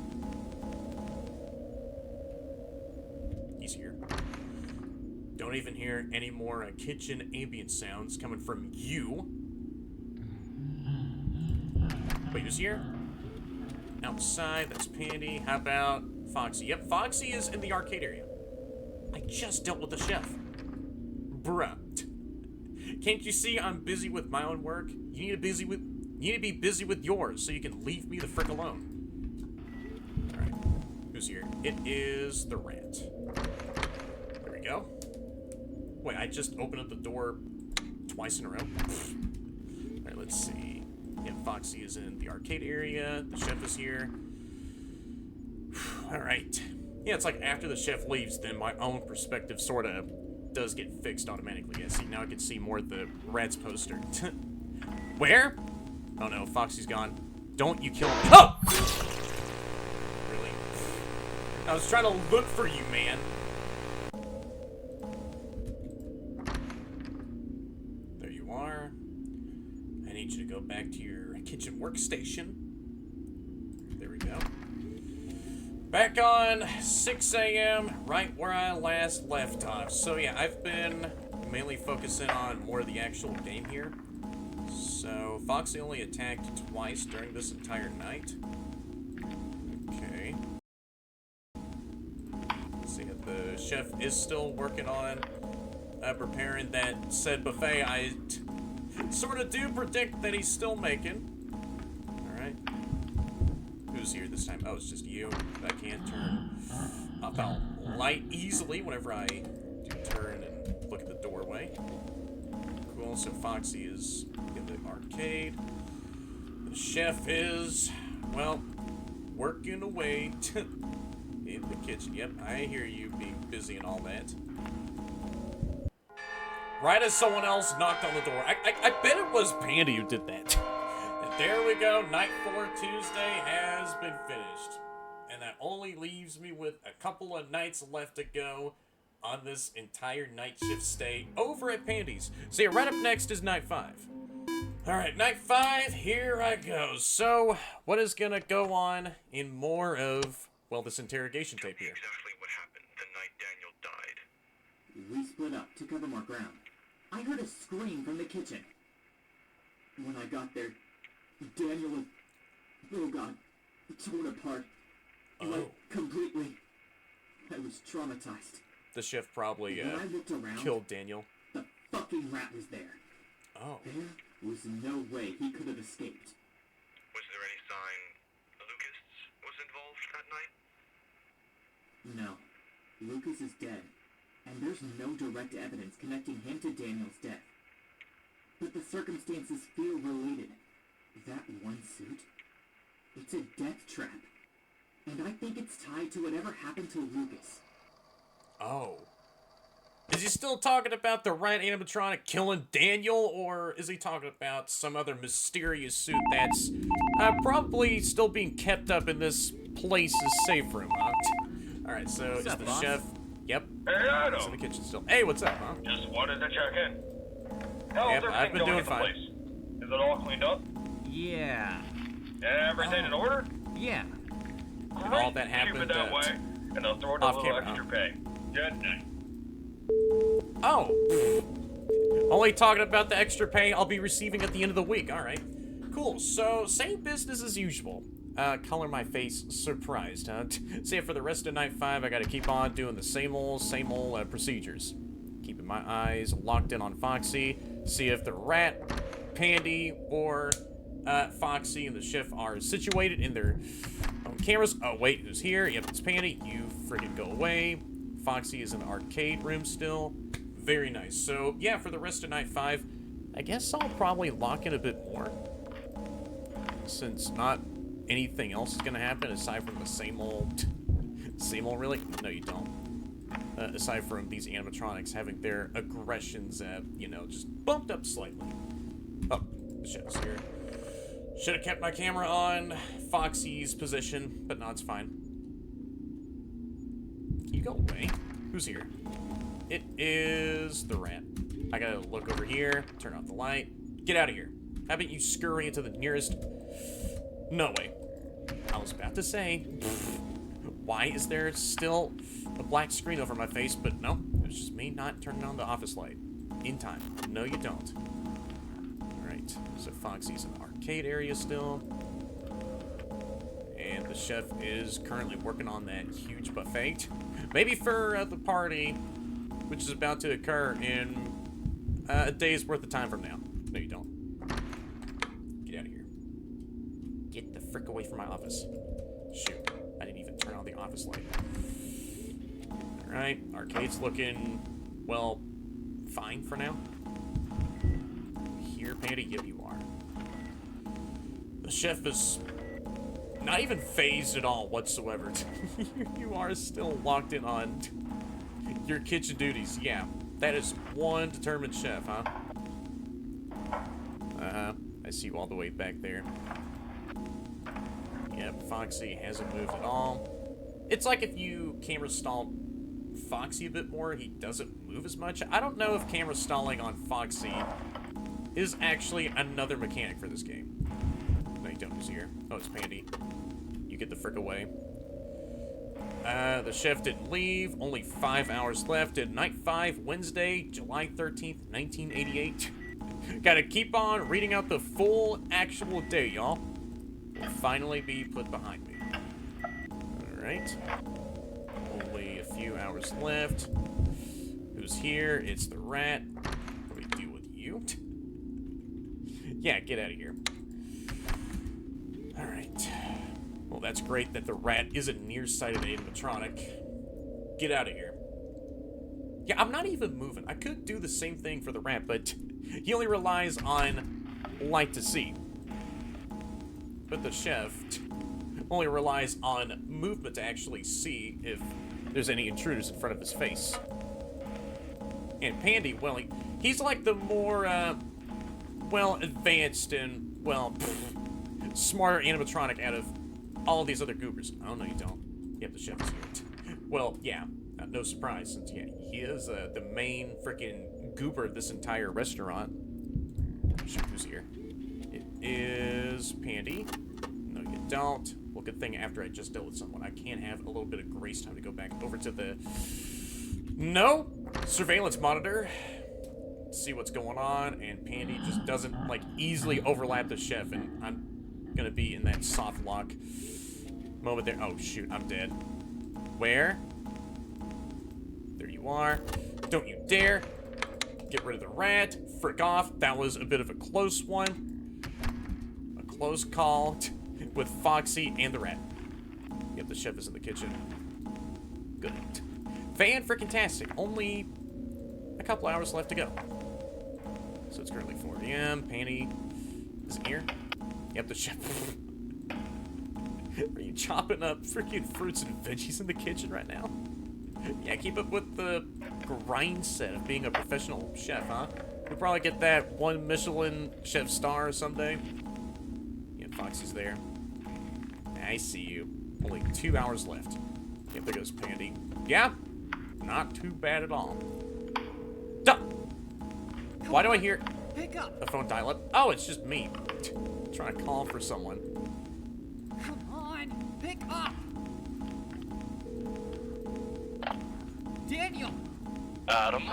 [SPEAKER 1] Easier. Don't even hear any more kitchen ambient sounds coming from you. Wait, who's here? Outside, that's Pandy. How about Foxy? Yep, Foxy is in the arcade area. I just dealt with the chef. Bruh. Can't you see I'm busy with my own work? You need to be busy with yours so you can leave me the frick alone. Alright. Who's here? It is the rat. There we go. Wait, I just opened up the door twice in a row. Alright, let's see. Yeah, Foxy is in the arcade area. The chef is here. Alright. Yeah, it's like after the chef leaves, then my own perspective sorta does get fixed automatically. Yeah, see, now I can see more of the rat's poster. Where? Oh no, Foxy's gone. Don't you kill me. Oh! Really? I was trying to look for you, man. There you are. I need you to go back to your kitchen workstation. There we go. Back on 6 a.m., right where I last left off. So yeah, I've been mainly focusing on more of the actual game here. So Foxy only attacked twice during this entire night. Okay. See if the chef is still working on preparing that said buffet. I sort of do predict that he's still making. Alright. Who's here this time? Oh, it's just you. I can't turn up out light easily whenever I do turn and look at the doorway. Cool, so Foxy is in the arcade. The chef is, well, working away in the kitchen. Yep, I hear you being busy and all that. Right as someone else knocked on the door. I bet it was Pandy who did that. And there we go. Night 4 Tuesday has been finished. And that only leaves me with a couple of nights left to go on this entire night shift stay over at Pandy's. So yeah, right up next is night 5. Alright, night 5, here I go. So, what is gonna go on in more of, well, this interrogation tape here?
[SPEAKER 2] Exactly what happened the night Daniel died.
[SPEAKER 5] We split up to cover more ground. I heard a scream from the kitchen. When I got there, Daniel was, oh god, torn apart.
[SPEAKER 1] Oh.
[SPEAKER 5] Like, completely. I was traumatized.
[SPEAKER 1] The chef probably
[SPEAKER 5] When I looked around,
[SPEAKER 1] killed Daniel.
[SPEAKER 5] the fucking rat was there.
[SPEAKER 1] Oh.
[SPEAKER 5] There was no way he could have escaped.
[SPEAKER 2] Was there any sign Lucas was involved that night?
[SPEAKER 5] No. Lucas is dead, and there's no direct evidence connecting him to Daniel's death. But the circumstances feel related. That one suit? It's a death trap. And I think it's tied to whatever happened to Lucas.
[SPEAKER 1] Oh. Is he still talking about the rat animatronic killing Daniel, or is he talking about some other mysterious suit that's probably still being kept up in this place's safe room, huh? Alright, so
[SPEAKER 4] What's
[SPEAKER 1] is
[SPEAKER 4] up,
[SPEAKER 1] the
[SPEAKER 4] boss?
[SPEAKER 1] chef... Yep.
[SPEAKER 3] Hey,
[SPEAKER 1] He's in
[SPEAKER 3] Adam!
[SPEAKER 1] the kitchen still. Hey, what's up, huh?
[SPEAKER 3] Just wanted to check in. How's
[SPEAKER 1] Yep,
[SPEAKER 3] everything
[SPEAKER 1] I've been
[SPEAKER 3] going
[SPEAKER 1] doing
[SPEAKER 3] at the
[SPEAKER 1] fine.
[SPEAKER 3] place? Is it all cleaned up?
[SPEAKER 4] Yeah.
[SPEAKER 3] Everything in order?
[SPEAKER 4] Yeah.
[SPEAKER 1] And all that
[SPEAKER 3] Keep
[SPEAKER 1] happened,
[SPEAKER 3] it that way, and I'll throw in a
[SPEAKER 1] off
[SPEAKER 3] little
[SPEAKER 1] camera,
[SPEAKER 3] extra pay. Good night.
[SPEAKER 1] Oh. Only talking about the extra pay I'll be receiving at the end of the week. Alright. Cool. So, same business as usual. Color my face surprised, huh? So yeah, for the rest of night 5, I gotta keep on doing the same old procedures. Keeping my eyes locked in on Foxy. See if the rat, Pandy, or Foxy and the chef are situated in their own cameras. Oh, wait, who's here? Yep, it's Pandy. You friggin' go away. Foxy is in the arcade room still. Very nice. So, yeah, for the rest of night 5, I guess I'll probably lock in a bit more. Since not anything else is gonna happen aside from the same old really? No, you don't. Aside from these animatronics having their aggressions, you know, just bumped up slightly. Oh, The chef's here. Should have kept my camera on Foxy's position, but no, it's fine. Can you go away? Who's here? It is the rat. I gotta look over here, turn off the light. Get out of here. How about you scurry into the nearest... No way. I was about to say, why is there still a black screen over my face? But no, it was just me not turning on the office light. In time. No, you don't. Alright, so Foxy's in the arcade area still. And the chef is currently working on that huge buffet. Maybe for the party, which is about to occur in a day's worth of time from now. No, you don't. Get out of here. Get the frick away from my office. Shoot, I didn't even turn on the office light. Alright, arcade's looking, well, fine for now. Here, Pandy? Yep, you are. The chef is not even phased at all whatsoever. You are still locked in on your kitchen duties. Yeah, that is one determined chef, huh? Uh-huh. I see you all the way back there. Yep, Foxy hasn't moved at all. It's like if you camera stalled Foxy a bit more, he doesn't move as much. I don't know if camera stalling on Foxy is actually another mechanic for this game. No, you don't. Who's here? Oh, it's Pandy. You get the frick away. The chef didn't leave. Only 5 hours left at night 5, Wednesday, July 13th, 1988. Gotta keep on reading out the full actual day, y'all. Will finally be put behind me. Alright. Only a few hours left. Who's here? It's the rat. Let me deal with you. Yeah, get out of here. Alright. Well, that's great that the rat is a nearsighted animatronic. Get out of here. Yeah, I'm not even moving. I could do the same thing for the rat, but he only relies on light to see. But the chef only relies on movement to actually see if there's any intruders in front of his face. And Pandy, well, he's like the more, well, advanced and, well, smarter animatronic out of all these other goobers. Oh, no, you don't. Yep, the chef is here. Well, yeah, no surprise, since, yeah, he is the main freaking goober of this entire restaurant. Shoot, who's here? It is Pandy. No, you don't. Well, good thing after I just dealt with someone, I can have a little bit of grace time to go back over to the... No! Surveillance monitor. See what's going on, and Pandy just doesn't, like, easily overlap the chef, and I'm gonna be in that soft lock moment there. Oh, shoot, I'm dead. Where? There you are. Don't you dare get rid of the rat. Frick off. That was a bit of a close one. A close call with Foxy and the rat. Yep, the chef is in the kitchen. Good. Fan-frickin-tastic. Only a couple hours left to go. So it's currently 4 p.m. Pandy is here. Yep, the chef. Are you chopping up freaking fruits and veggies in the kitchen right now? Yeah, keep up with the grind set of being a professional chef, huh? You'll probably get that 1 Michelin chef star someday. Yeah, Foxy's there. I see you. Only 2 hours left. Yep, there goes Pandy. Yeah, not too bad at all. Duh! Why do I hear
[SPEAKER 4] Pick up.
[SPEAKER 1] the phone dial up? Oh, it's just me. Trying to call for someone.
[SPEAKER 4] Come on, pick up. Daniel.
[SPEAKER 7] Adam?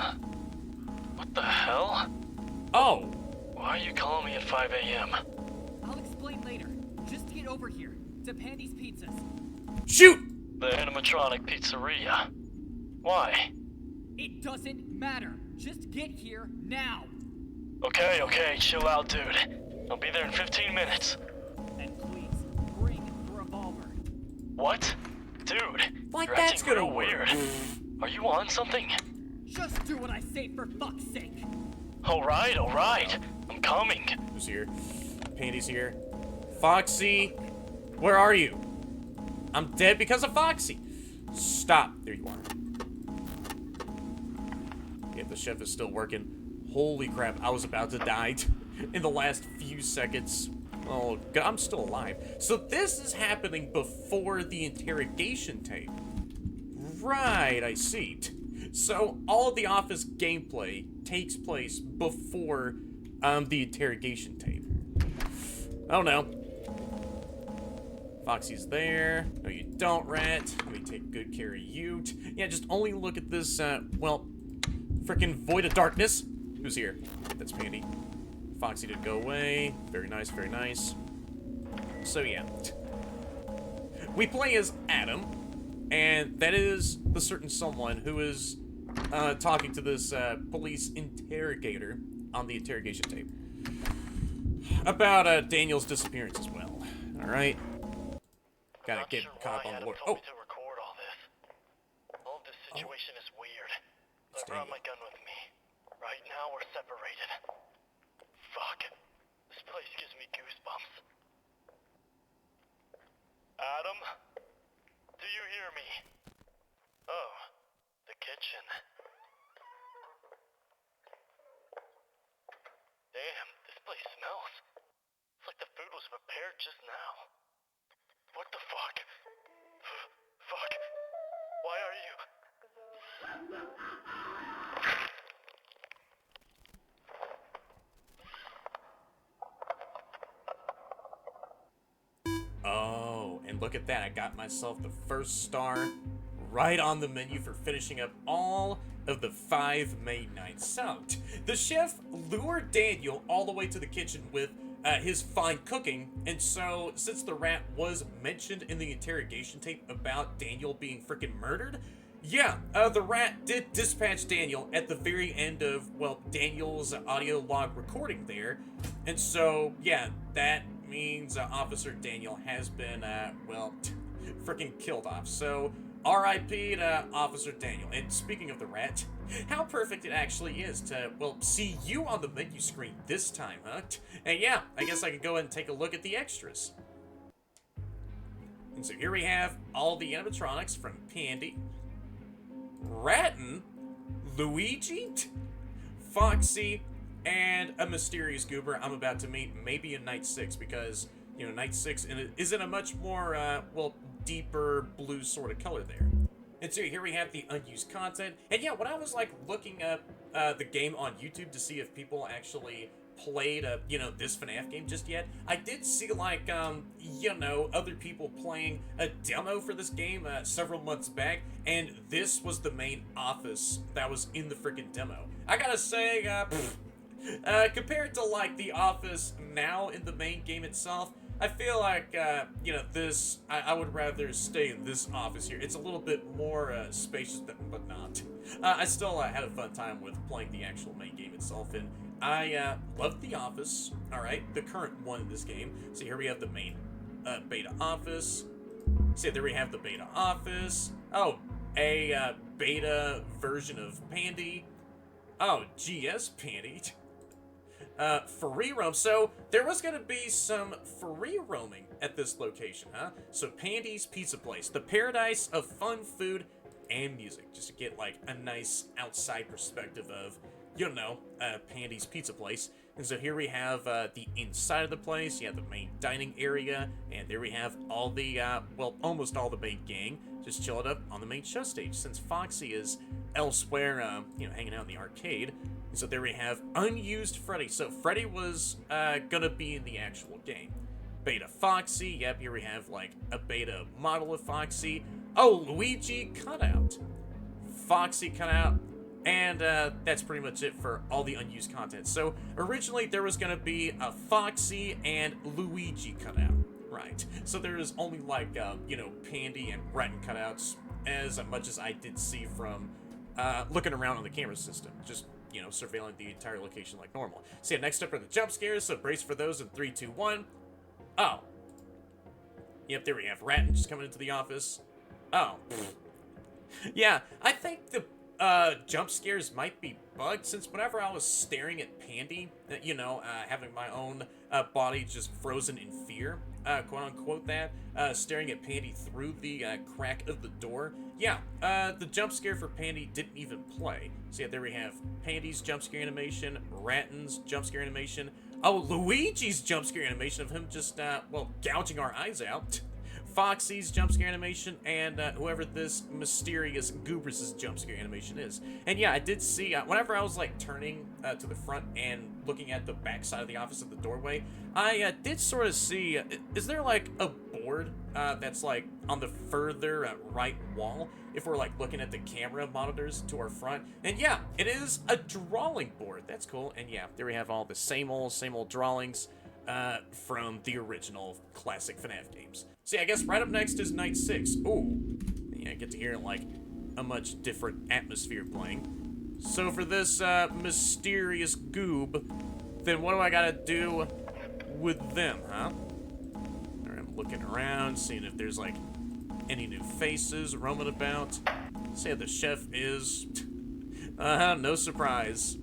[SPEAKER 7] What the hell?
[SPEAKER 1] Oh!
[SPEAKER 7] Why are you calling me at 5 a.m.?
[SPEAKER 4] I'll explain later. Just get over here to Pandy's Pizzas.
[SPEAKER 1] Shoot!
[SPEAKER 7] The animatronic pizzeria. Why?
[SPEAKER 4] It doesn't matter. Just get here now.
[SPEAKER 7] Okay, chill out, dude. I'll be there in 15 minutes.
[SPEAKER 4] And please, bring the revolver.
[SPEAKER 7] What? Dude,
[SPEAKER 1] Like
[SPEAKER 7] you're
[SPEAKER 1] that's
[SPEAKER 7] acting
[SPEAKER 1] gonna
[SPEAKER 7] real
[SPEAKER 1] work.
[SPEAKER 7] weird. Are you on something?
[SPEAKER 4] Just do what I say for fuck's sake.
[SPEAKER 7] Alright. I'm coming.
[SPEAKER 1] Who's here? Pandy's here. Foxy, where are you? I'm dead because of Foxy. Stop. There you are. Yeah, the chef is still working. Holy crap, I was about to die. in the last few seconds. Oh, God, I'm still alive. So this is happening before the interrogation tape. Right, I see. So all of the Office gameplay takes place before the interrogation tape. Oh no. Foxy's there. No, you don't, Rat. Let me take good care of you. Yeah, just only look at this, well, frickin' void of darkness. Who's here? That's Pandy. Foxy did go away. Very nice, very nice. So yeah. We play as Adam, and that is the certain someone who is talking to this police interrogator on the interrogation tape about Daniel's disappearance as well. All right, gotta get caught up on the board. Oh,
[SPEAKER 7] to record all this. All of this situation is weird. I brought my gun with me. Right now we're separated. Fuck. This place gives me goosebumps. Adam? Do you hear me? Oh, the kitchen. Damn, this place smells. It's like the food was prepared just now. What the fuck? Fuck. Why are you?
[SPEAKER 1] oh, and look at that! I got myself the first star right on the menu for finishing up all of the 5 main nights. So, the chef lured Daniel all the way to the kitchen with his fine cooking, and so since the rat was mentioned in the interrogation tape about Daniel being freaking murdered, yeah, the rat did dispatch Daniel at the very end of, well, Daniel's audio log recording there, and so, yeah, that means Officer Daniel has been, well, freaking killed off. So, R.I.P. to Officer Daniel. And speaking of the rat, how perfect it actually is to, well, see you on the menu screen this time, huh? And yeah, I guess I can go ahead and take a look at the extras. And so here we have all the animatronics from Pandy, Ratton, Luigi, Foxy, and a mysterious goober I'm about to meet maybe in Night 6, because, you know, Night 6 is in a much more, well, deeper blue sort of color there. And so here we have the unused content. And yeah, when I was like looking up the game on YouTube to see if people actually played you know, this FNAF game just yet, I did see like you know, other people playing a demo for this game several months back, and this was the main office that was in the freaking demo. I gotta say, compared to like the office now in the main game itself, I feel like, you know, this, I would rather stay in this office here. It's a little bit more spacious, but not. I still had a fun time with playing the actual main game itself, and I loved the office, alright, the current one in this game. So here we have the main beta office. So there we have the beta office. Oh, a beta version of Pandy. Oh, GS Pandy. Free roam. So there was gonna be some free roaming at this location, huh? So Pandy's Pizza Place, the paradise of fun food and music, just to get like a nice outside perspective of, you know, Pandy's Pizza Place. And so here we have the inside of the place. You have the main dining area, and there we have all the well, almost all the main gang just chilling up on the main show stage, since Foxy is elsewhere, you know, hanging out in the arcade. And so there we have unused Freddy. So Freddy was gonna be in the actual game. Beta Foxy. Yep, here we have like a beta model of Foxy. Oh, Luigi cutout. Foxy cutout. And that's pretty much it for all the unused content. So originally there was gonna be a Foxy and Luigi cutout. Right. So there is only like, you know, Pandy and Ratton cutouts, as much as I did see from looking around on the camera system. Just, you know, surveilling the entire location like normal. So yeah, next up are the jump scares, so brace for those in 3, 2, 1. Oh. Yep, there we have Ratton just coming into the office. Oh. Yeah, I think the jump scares might be bugged, since whenever I was staring at Pandy, you know, having my own body just frozen in fear, quote unquote that, staring at Pandy through the crack of the door, yeah, the jump scare for Pandy didn't even play. So yeah, there we have Pandy's jump scare animation, Ratton's jump scare animation. Oh, Luigi's jump scare animation of him just, well, gouging our eyes out. Foxy's jump scare animation, and whoever this mysterious Goobrus's jump scare animation is. And yeah, I did see, whenever I was like turning to the front and looking at the back side of the office at the doorway, I did sort of see, is there like a board that's like on the further right wall if we're like looking at the camera monitors to our front? And yeah, it is a drawing board. That's cool. And yeah, there we have all the same old drawings from the original classic FNAF games. See, I guess right up next is Night 6. Ooh. Yeah, I get to hear, like, a much different atmosphere playing. So for this, mysterious goob, then what do I gotta do with them, huh? Alright, I'm looking around, seeing if there's, like, any new faces roaming about. See how the chef is. No surprise.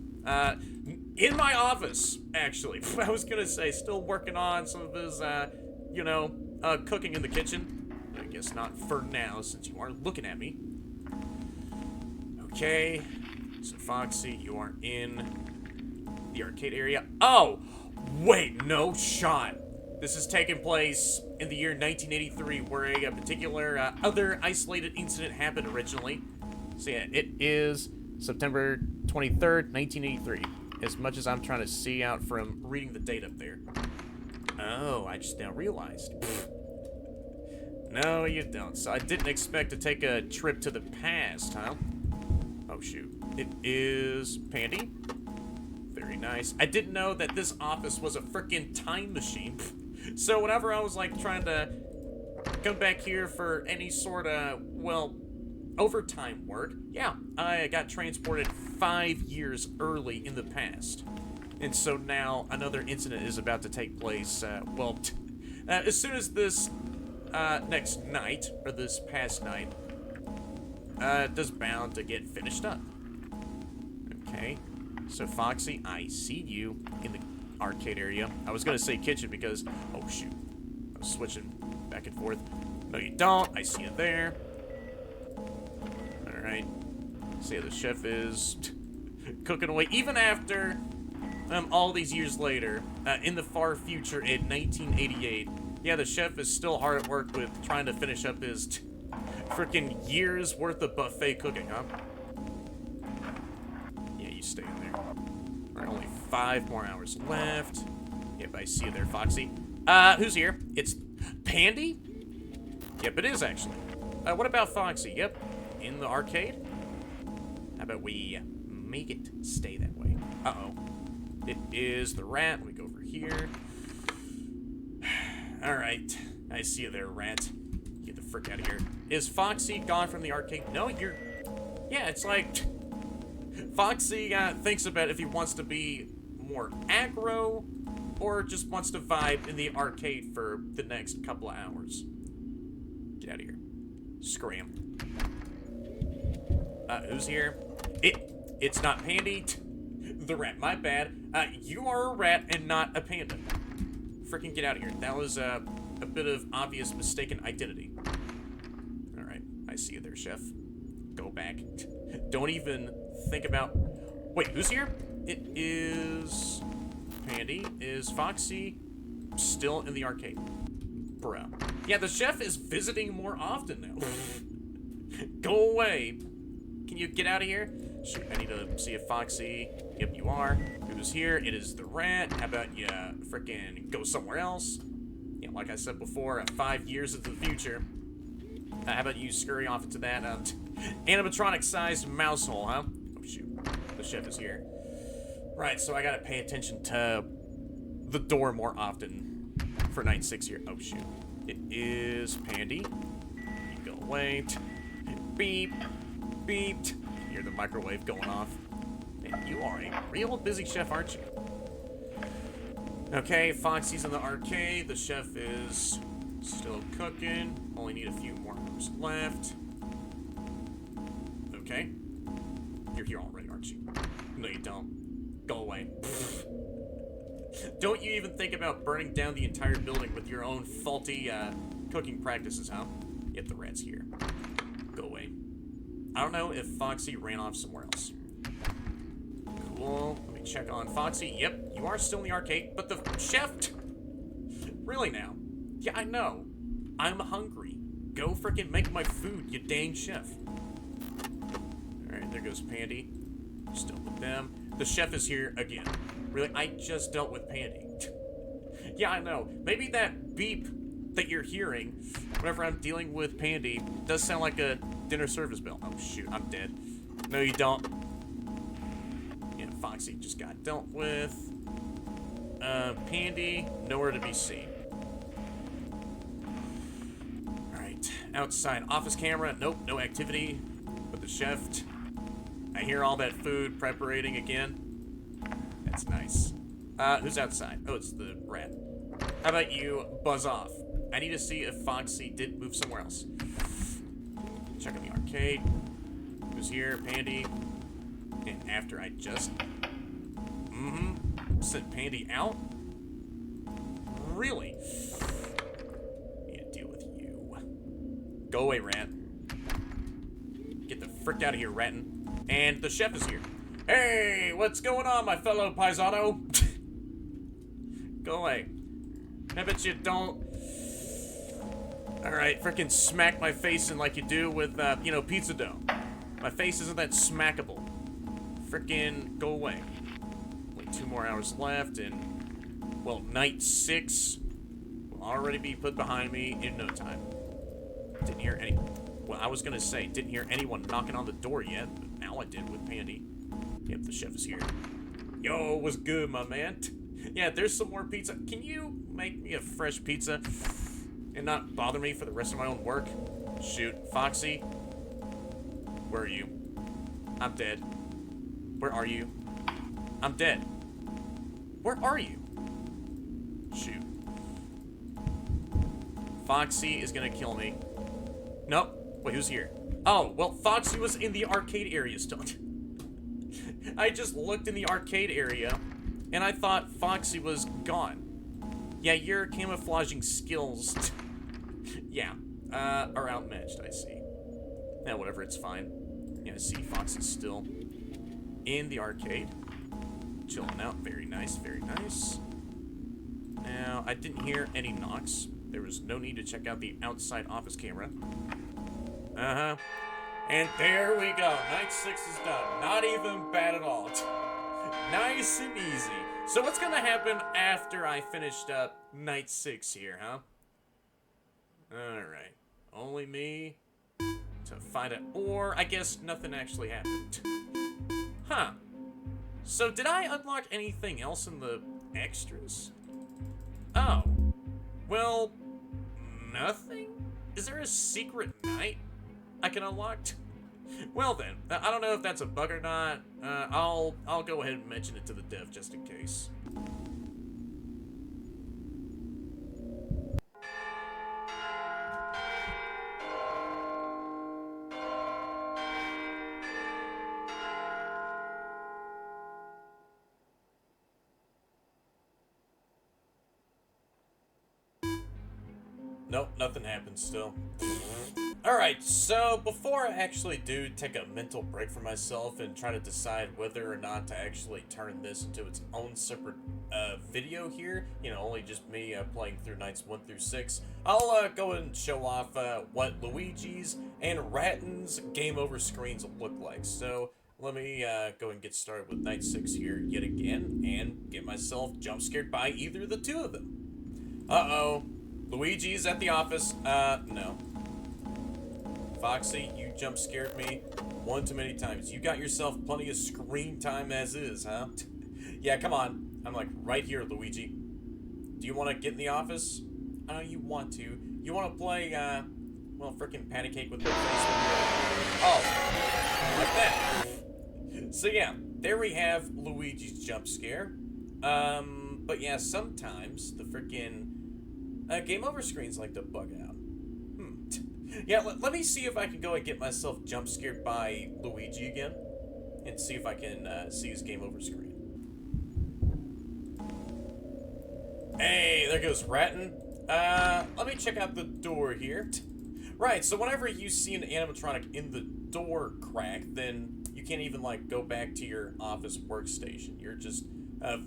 [SPEAKER 1] In my office, actually. I was gonna say, still working on some of his, you know, cooking in the kitchen. I guess not for now, since you aren't looking at me. Okay. So, Foxy, you are in the arcade area. Oh! Wait, no shot. This is taking place in the year 1983, where a particular other isolated incident happened originally. So yeah, it is September 23rd, 1983. As much as I'm trying to see out from reading the date up there. Oh, I just now realized. No, you don't. So I didn't expect to take a trip to the past, huh? Oh, shoot. It is Pandy. Very nice. I didn't know that this office was a freaking time machine. So whenever I was, like, trying to come back here for any sort of, well, overtime work, yeah, I got transported 5 years early in the past. And so now another incident is about to take place, well, as soon as this next night, or this past night, does bound to get finished up. Okay, so Foxy, I see you in the arcade area. I was gonna say kitchen because, oh shoot, I was switching back and forth. No, you don't. I see you there. All right. See how the chef is cooking away, even after all these years later, in the far future in 1988. Yeah, the chef is still hard at work with trying to finish up his freaking years worth of buffet cooking, huh? Yeah, you stay in there. All right, only 5 more hours left. Yep, I see you there, Foxy. Who's here? It's Pandy? Yep, it is actually. What about Foxy? Yep, in the arcade. How about we make it stay that way? Uh-oh. It is the rat. Let me go over here. Alright. I see you there, rat. Get the frick out of here. Is Foxy gone from the arcade? No, you're... Yeah, it's like... Foxy thinks about if he wants to be more aggro or just wants to vibe in the arcade for the next couple of hours. Get out of here. Scram. Who's here? It's not Pandy. The rat, my bad. You are a rat and not a panda. Freaking get out of here. That was a bit of obvious mistaken identity. Alright, I see you there, chef. Go back. Don't even think about... Wait, who's here? It is... Pandy. Is Foxy still in the arcade? Bruh. Yeah, the chef is visiting more often now. Go away. Can you get out of here? Shoot, I need to see if Foxy... Yep, you are. Who's here? It is the rat. How about you frickin' go somewhere else? Yeah, like I said before, 5 years into the future. How about you scurry off into that animatronic-sized mouse hole, huh? Oh, shoot. The chef is here. Right, so I gotta pay attention to the door more often for Night 6 here. Oh, shoot. It is Pandy. You go away. Beep. Beep. Hear the microwave going off. Man, you are a real busy chef, aren't you? Okay, Foxy's in the arcade. The chef is still cooking. Only need a few more hours left. Okay. You're here already, aren't you? No, you don't. Go away. Don't you even think about burning down the entire building with your own faulty cooking practices, huh? Yep, the rat's here. Go away. I don't know if Foxy ran off somewhere else. Cool. Let me check on Foxy. Yep, you are still in the arcade, but the chef... Really now? Yeah, I know. I'm hungry. Go frickin' make my food, you dang chef. Alright, there goes Pandy. Just dealt with them. The chef is here again. Really? I just dealt with Pandy. Yeah, I know. Maybe that beep that you're hearing whenever I'm dealing with Pandy does sound like a dinner service bell. Oh, shoot. I'm dead. No, you don't. Yeah, Foxy just got dealt with. Pandy, nowhere to be seen. Alright. Outside office camera. Nope, no activity. With the chef. I hear all that food preparating again. That's nice. Who's outside? Oh, it's the rat. How about you buzz off? I need to see if Foxy did move somewhere else. Checking the arcade. Who's here? Pandy. And after I just... sent Pandy out? Really? Need to deal with you. Go away, rat. Get the frick out of here, rattin'. And the chef is here. Hey, what's going on, my fellow paisano? Go away. I bet you don't. Alright, frickin' smack my face in like you do with, you know, pizza dough. My face isn't that smackable. Frickin' go away. Only 2 more hours left, and, well, night 6 will already be put behind me in no time. Didn't hear any... Well, I was gonna say, didn't hear anyone knocking on the door yet, but now I did with Pandy. Yep, the chef is here. Yo, what's good, my man? Yeah, there's some more pizza. Can you make me a fresh pizza and not bother me for the rest of my own work? Shoot. Foxy? Where are you? I'm dead. Where are you? I'm dead. Where are you? Shoot. Foxy is gonna kill me. Nope. Wait, who's here? Oh, well, Foxy was in the arcade area still. I just looked in the arcade area, and I thought Foxy was gone. Yeah, your camouflaging skills, yeah, are outmatched, I see. Yeah, whatever, it's fine. Yeah, I see Foxy's still in the arcade. Chilling out, very nice, very nice. Now, I didn't hear any knocks. There was no need to check out the outside office camera. Uh-huh. And there we go. Night 6 is done. Not even bad at all. Nice and easy. So what's gonna happen after I finished up night 6 here, huh? Alright. Only me to find it. Or, I guess nothing actually happened. Huh. So did I unlock anything else in the extras? Oh. Well, nothing? Is there a secret night I can unlock? Well then, I don't know if that's a bug or not. I'll go ahead and mention it to the dev just in case. Nope, nothing happens still. Alright, so before I actually do take a mental break for myself and try to decide whether or not to actually turn this into its own separate video here, you know, only just me playing through nights 1 through 6, I'll go and show off what Luigi's and Ratton's game over screens look like. So let me go and get started with night 6 here yet again and get myself jump scared by either of the two of them. Uh-oh. Luigi's at the office. No. Foxy, you jump scared me one too many times. You got yourself plenty of screen time as is, huh? Yeah, come on. I'm like right here, Luigi. Do you want to get in the office? I know you want to. You want to play, well, frickin' patty cake with your face when you're... Oh. Like that. So yeah, there we have Luigi's jump scare. But yeah, sometimes the frickin' game over screens like to bug out. Yeah, let me see if I can go and get myself jump scared by Luigi again. And see if I can see his game over screen. Hey, there goes Ratton. Let me check out the door here. Right, so whenever you see an animatronic in the door crack, then you can't even, like, go back to your office workstation. You're just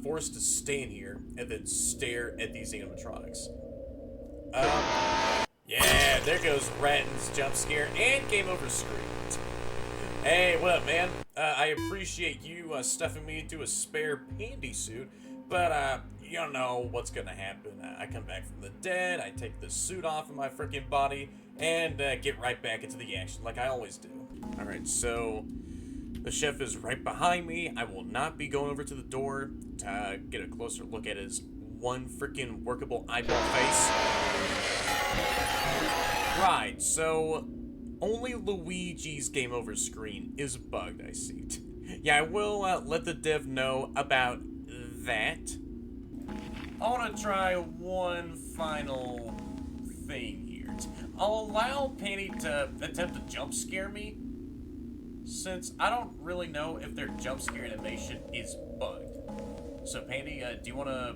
[SPEAKER 1] forced to stay in here and then stare at these animatronics. Yeah, there goes Ratton's jump scare and game over screen. Hey, what up, man? I appreciate you stuffing me into a spare Pandy suit, but you don't know what's gonna happen. I come back from the dead, I take the suit off of my freaking body, and get right back into the action like I always do. Alright, so the chef is right behind me. I will not be going over to the door to get a closer look at his one freaking workable eyeball face. Right, so only Luigi's game over screen is bugged, I see. Yeah, I will let the dev know about that. I want to try one final thing here. I'll allow Pandy to attempt to jump scare me, since I don't really know if their jump scare animation is bugged. So Pandy, do you want to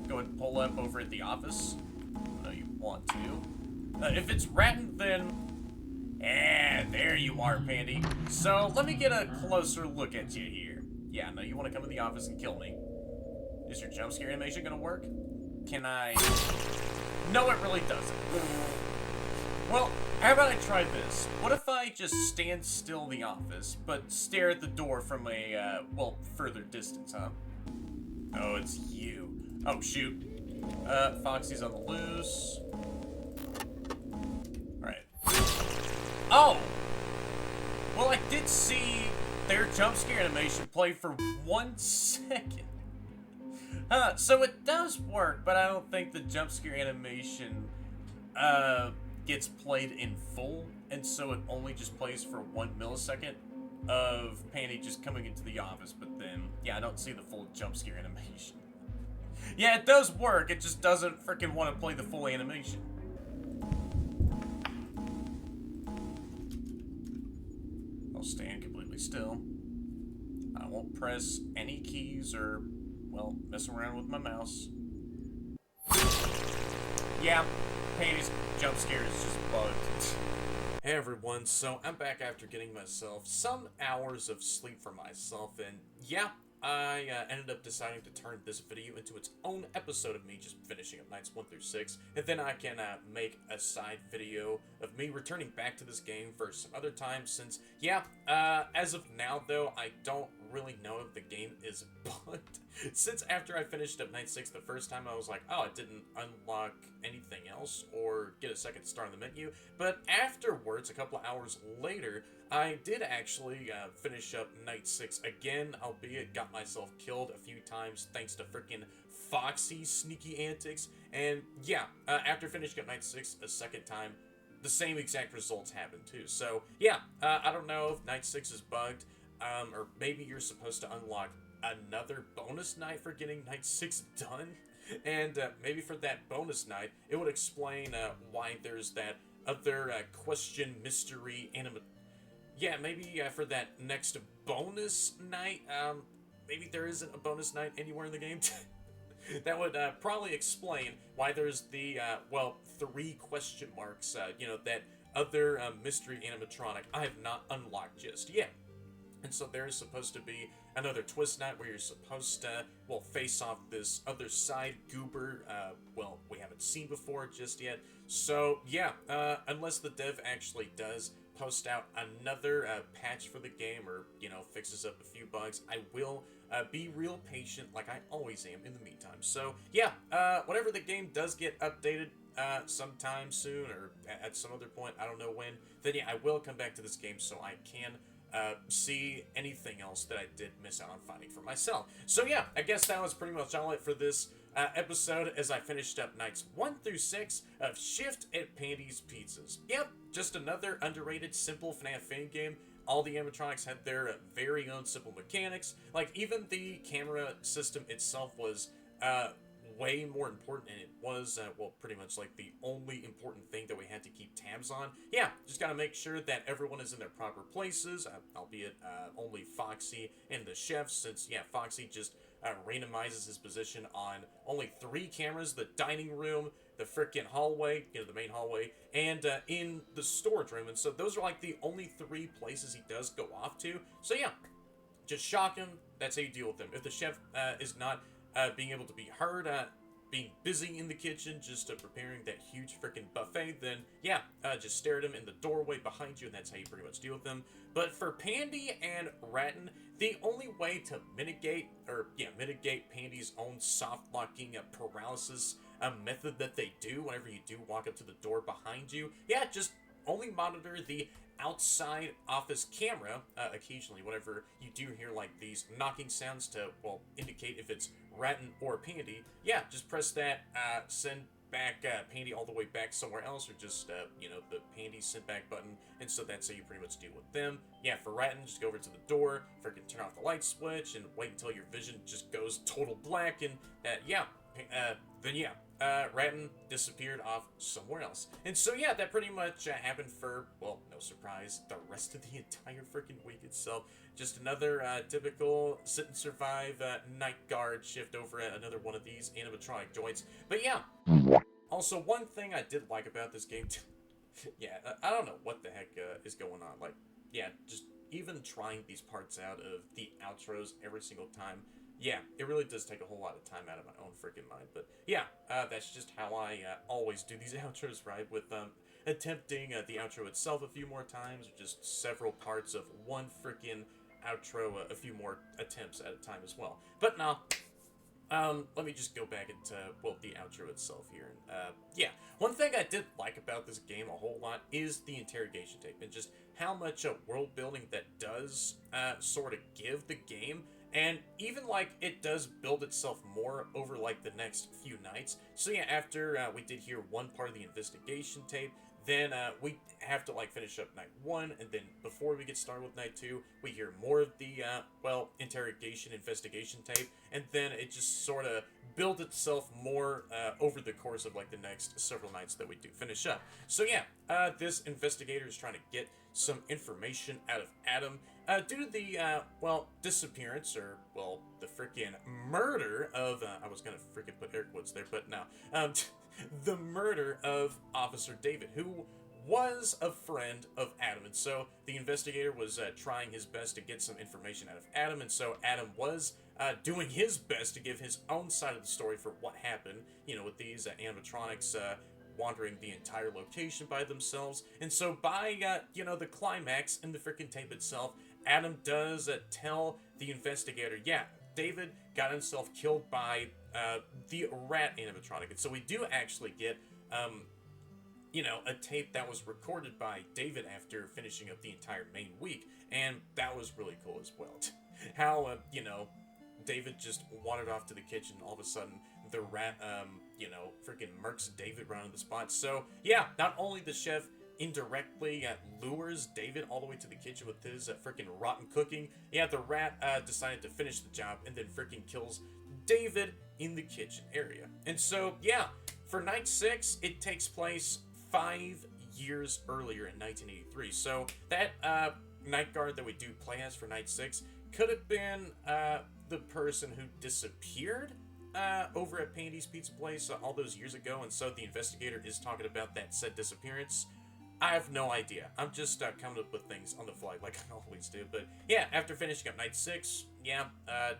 [SPEAKER 1] go and pull up over at the office? I know you want to. If it's Ratton, then... there you are, Pandy. So, let me get a closer look at you here. Yeah, I know you want to come in the office and kill me. Is your jump scare animation gonna work? Can I... No, it really doesn't. Well, how about I try this? What if I just stand still in the office, but stare at the door from a, well, further distance, huh? Oh, it's you. Oh, shoot. Foxy's on the loose. Alright. Oh! Well, I did see their jump scare animation play for 1 second. So it does work, but I don't think the jump scare animation, gets played in full, and so it only just plays for 1 millisecond of Pandy just coming into the office, but then, yeah, I don't see the full jump scare animation. Yeah, it does work, it just doesn't freaking want to play the full animation. I'll stand completely still. I won't press any keys or, well, mess around with my mouse. Yeah, Pandy's jump scare is just bugged. Hey everyone, so I'm back after getting myself some hours of sleep for myself, and yeah, I ended up deciding to turn this video into its own episode of me just finishing up nights 1 through 6, and then I can make a side video of me returning back to this game for some other time, since, yeah, as of now though, I don't really know if the game is bugged. Since after I finished up night 6 the first time, I was like, oh, it didn't unlock anything else or get a second star in the menu, but afterwards, a couple hours later, I did actually finish up night 6 again, albeit got myself killed a few times thanks to freaking Foxy's sneaky antics, and yeah, after finishing up night 6 a second time, the same exact results happened too. So yeah, I don't know if night 6 is bugged, or maybe you're supposed to unlock another bonus night for getting night 6 done, and maybe for that bonus night, it would explain why there's that other question mystery yeah, maybe for that next bonus night, maybe there isn't a bonus night anywhere in the game. That would probably explain why there's the, well, 3 question marks, you know, that other mystery animatronic I have not unlocked just yet. And so there is supposed to be another twist night where you're supposed to, well, face off this other side goober, well, we haven't seen before just yet. So, yeah, unless the dev actually does post out another patch for the game, or, you know, fixes up a few bugs, I will be real patient like I always am in the meantime. So, yeah, whenever the game does get updated sometime soon, or at some other point, I don't know when, then yeah, I will come back to this game so I can see anything else that I did miss out on finding for myself. So yeah, I guess that was pretty much all it for this episode as I finished up nights 1 through 6 of Shift at Pandy's Pizzas. Yep, just another underrated simple FNAF Fangame. All the animatronics had their very own simple mechanics. Like, even the camera system itself was way more important, and it was, well, pretty much like the only important thing that we had to keep tabs on. Yeah, just gotta make sure that everyone is in their proper places, albeit only Foxy and the chef, since, yeah, Foxy just randomizes his position on only 3 cameras: the dining room, the freaking hallway, the main hallway, and in the storage room. And so those are like the only 3 places he does go off to. So yeah, just shock him. That's how you deal with him. If the chef is not being able to be heard, being busy in the kitchen, just preparing that huge freaking buffet, then yeah, just stare at him in the doorway behind you, and that's how you pretty much deal with them. But for Pandy and Ratton, the only way to mitigate Pandy's own soft locking paralysis method that they do whenever you do walk up to the door behind you, yeah, just only monitor the outside office camera occasionally whenever you do hear like these knocking sounds to, well, indicate if it's Ratton or Pandy. Yeah, just press that, send back Pandy all the way back somewhere else, or just, the Pandy send back button, and so that's how you pretty much deal with them. Yeah, for Ratton, just go over to the door, freaking turn off the light switch, and wait until your vision just goes total black, and, Ratton disappeared off somewhere else. And so, yeah, that pretty much happened for, well, no surprise, the rest of the entire freaking week itself. Just another typical sit and survive night guard shift over at another one of these animatronic joints. But yeah, also one thing I did like about this game, yeah, I don't know what the heck is going on. Like, yeah, just even trying these parts out of the outros every single time, yeah, it really does take a whole lot of time out of my own freaking mind. But yeah, that's just how I always do these outros, right? With attempting the outro itself a few more times, or just several parts of one freaking outro a few more attempts at a time as well. But no, let me just go back into, well, the outro itself here. And, yeah, one thing I did like about this game a whole lot is the interrogation tape, and just how much world building that does sort of give the game. And even, like, it does build itself more over, like, the next few nights. So, yeah, after we did hear one part of the investigation tape, then we have to, like, finish up night 1, and then before we get started with night 2, we hear more of the, interrogation investigation tape, and then it just sort of builds itself more over the course of, like, the next several nights that we do finish up. So, yeah, this investigator is trying to get some information out of Adam, due to the, disappearance, or, well, the freaking murder of, I was gonna freaking put air quotes there, but no, the murder of Officer David, who was a friend of Adam. And so the investigator was trying his best to get some information out of Adam, and so Adam was doing his best to give his own side of the story for what happened, with these animatronics wandering the entire location by themselves. And so by, the climax in the freaking tape itself, Adam does tell the investigator, yeah, David got himself killed by the rat animatronic. And so we do actually get, a tape that was recorded by David after finishing up the entire main week. And that was really cool as well. How, David just wandered off to the kitchen. All of a sudden, the rat, freaking murks David right on the spot. So, yeah, not only the chef indirectly lures David all the way to the kitchen with his freaking rotten cooking, yeah, the rat decided to finish the job and then freaking kills David in the kitchen area. And so, yeah, for night 6, it takes place 5 years earlier in 1983. So that night guard that we do play as for night 6 could have been the person who disappeared over at Pandy's Pizza Place all those years ago, and so the investigator is talking about that said disappearance. I have no idea. I'm just coming up with things on the fly like I always do. But yeah, after finishing up night 6, yeah,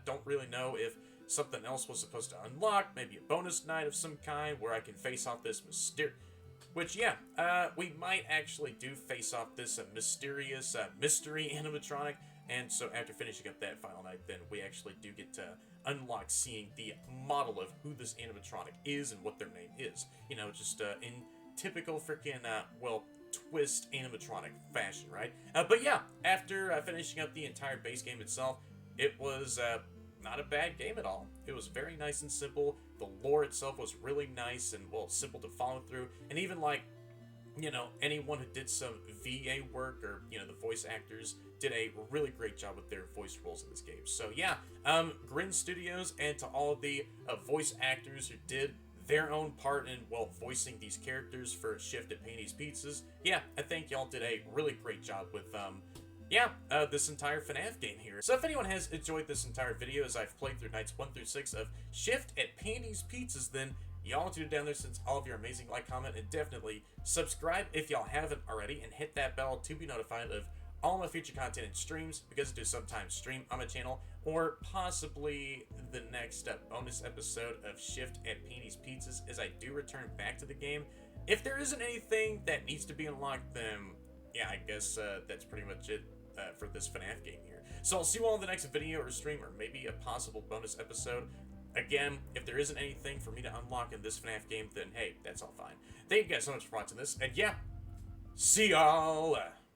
[SPEAKER 1] don't really know if something else was supposed to unlock, maybe a bonus night of some kind where I can face off this which, yeah, we might actually do face off this mysterious mystery animatronic. And so after finishing up that final night, then we actually do get to unlock seeing the model of who this animatronic is and what their name is. Just in typical freaking, twist animatronic fashion, right? But yeah, after finishing up the entire base game itself, it was not a bad game at all. It was very nice and simple. The lore itself was really nice and, well, simple to follow through. And even, like, anyone who did some VA work, or, the voice actors did a really great job with their voice roles in this game. So yeah, Grin Studios, and to all of the voice actors who did their own part in, well, voicing these characters for Shift at Pandy's Pizzas, yeah, I think y'all did a really great job with, yeah, this entire FNAF game here. So if anyone has enjoyed this entire video as I've played through nights 1 through 6 of Shift at Pandy's Pizzas, then y'all do it down there since all of your amazing like, comment, and definitely subscribe if y'all haven't already, and hit that bell to be notified of all my future content and streams, because I do sometimes stream on my channel, or possibly the next bonus episode of Shift at Pandy's Pizzas as I do return back to the game. If there isn't anything that needs to be unlocked, then yeah, I guess that's pretty much it for this FNAF game here. So I'll see you all in the next video or stream, or maybe a possible bonus episode. Again, if there isn't anything for me to unlock in this FNAF game, then hey, that's all fine. Thank you guys so much for watching this, and yeah, see y'all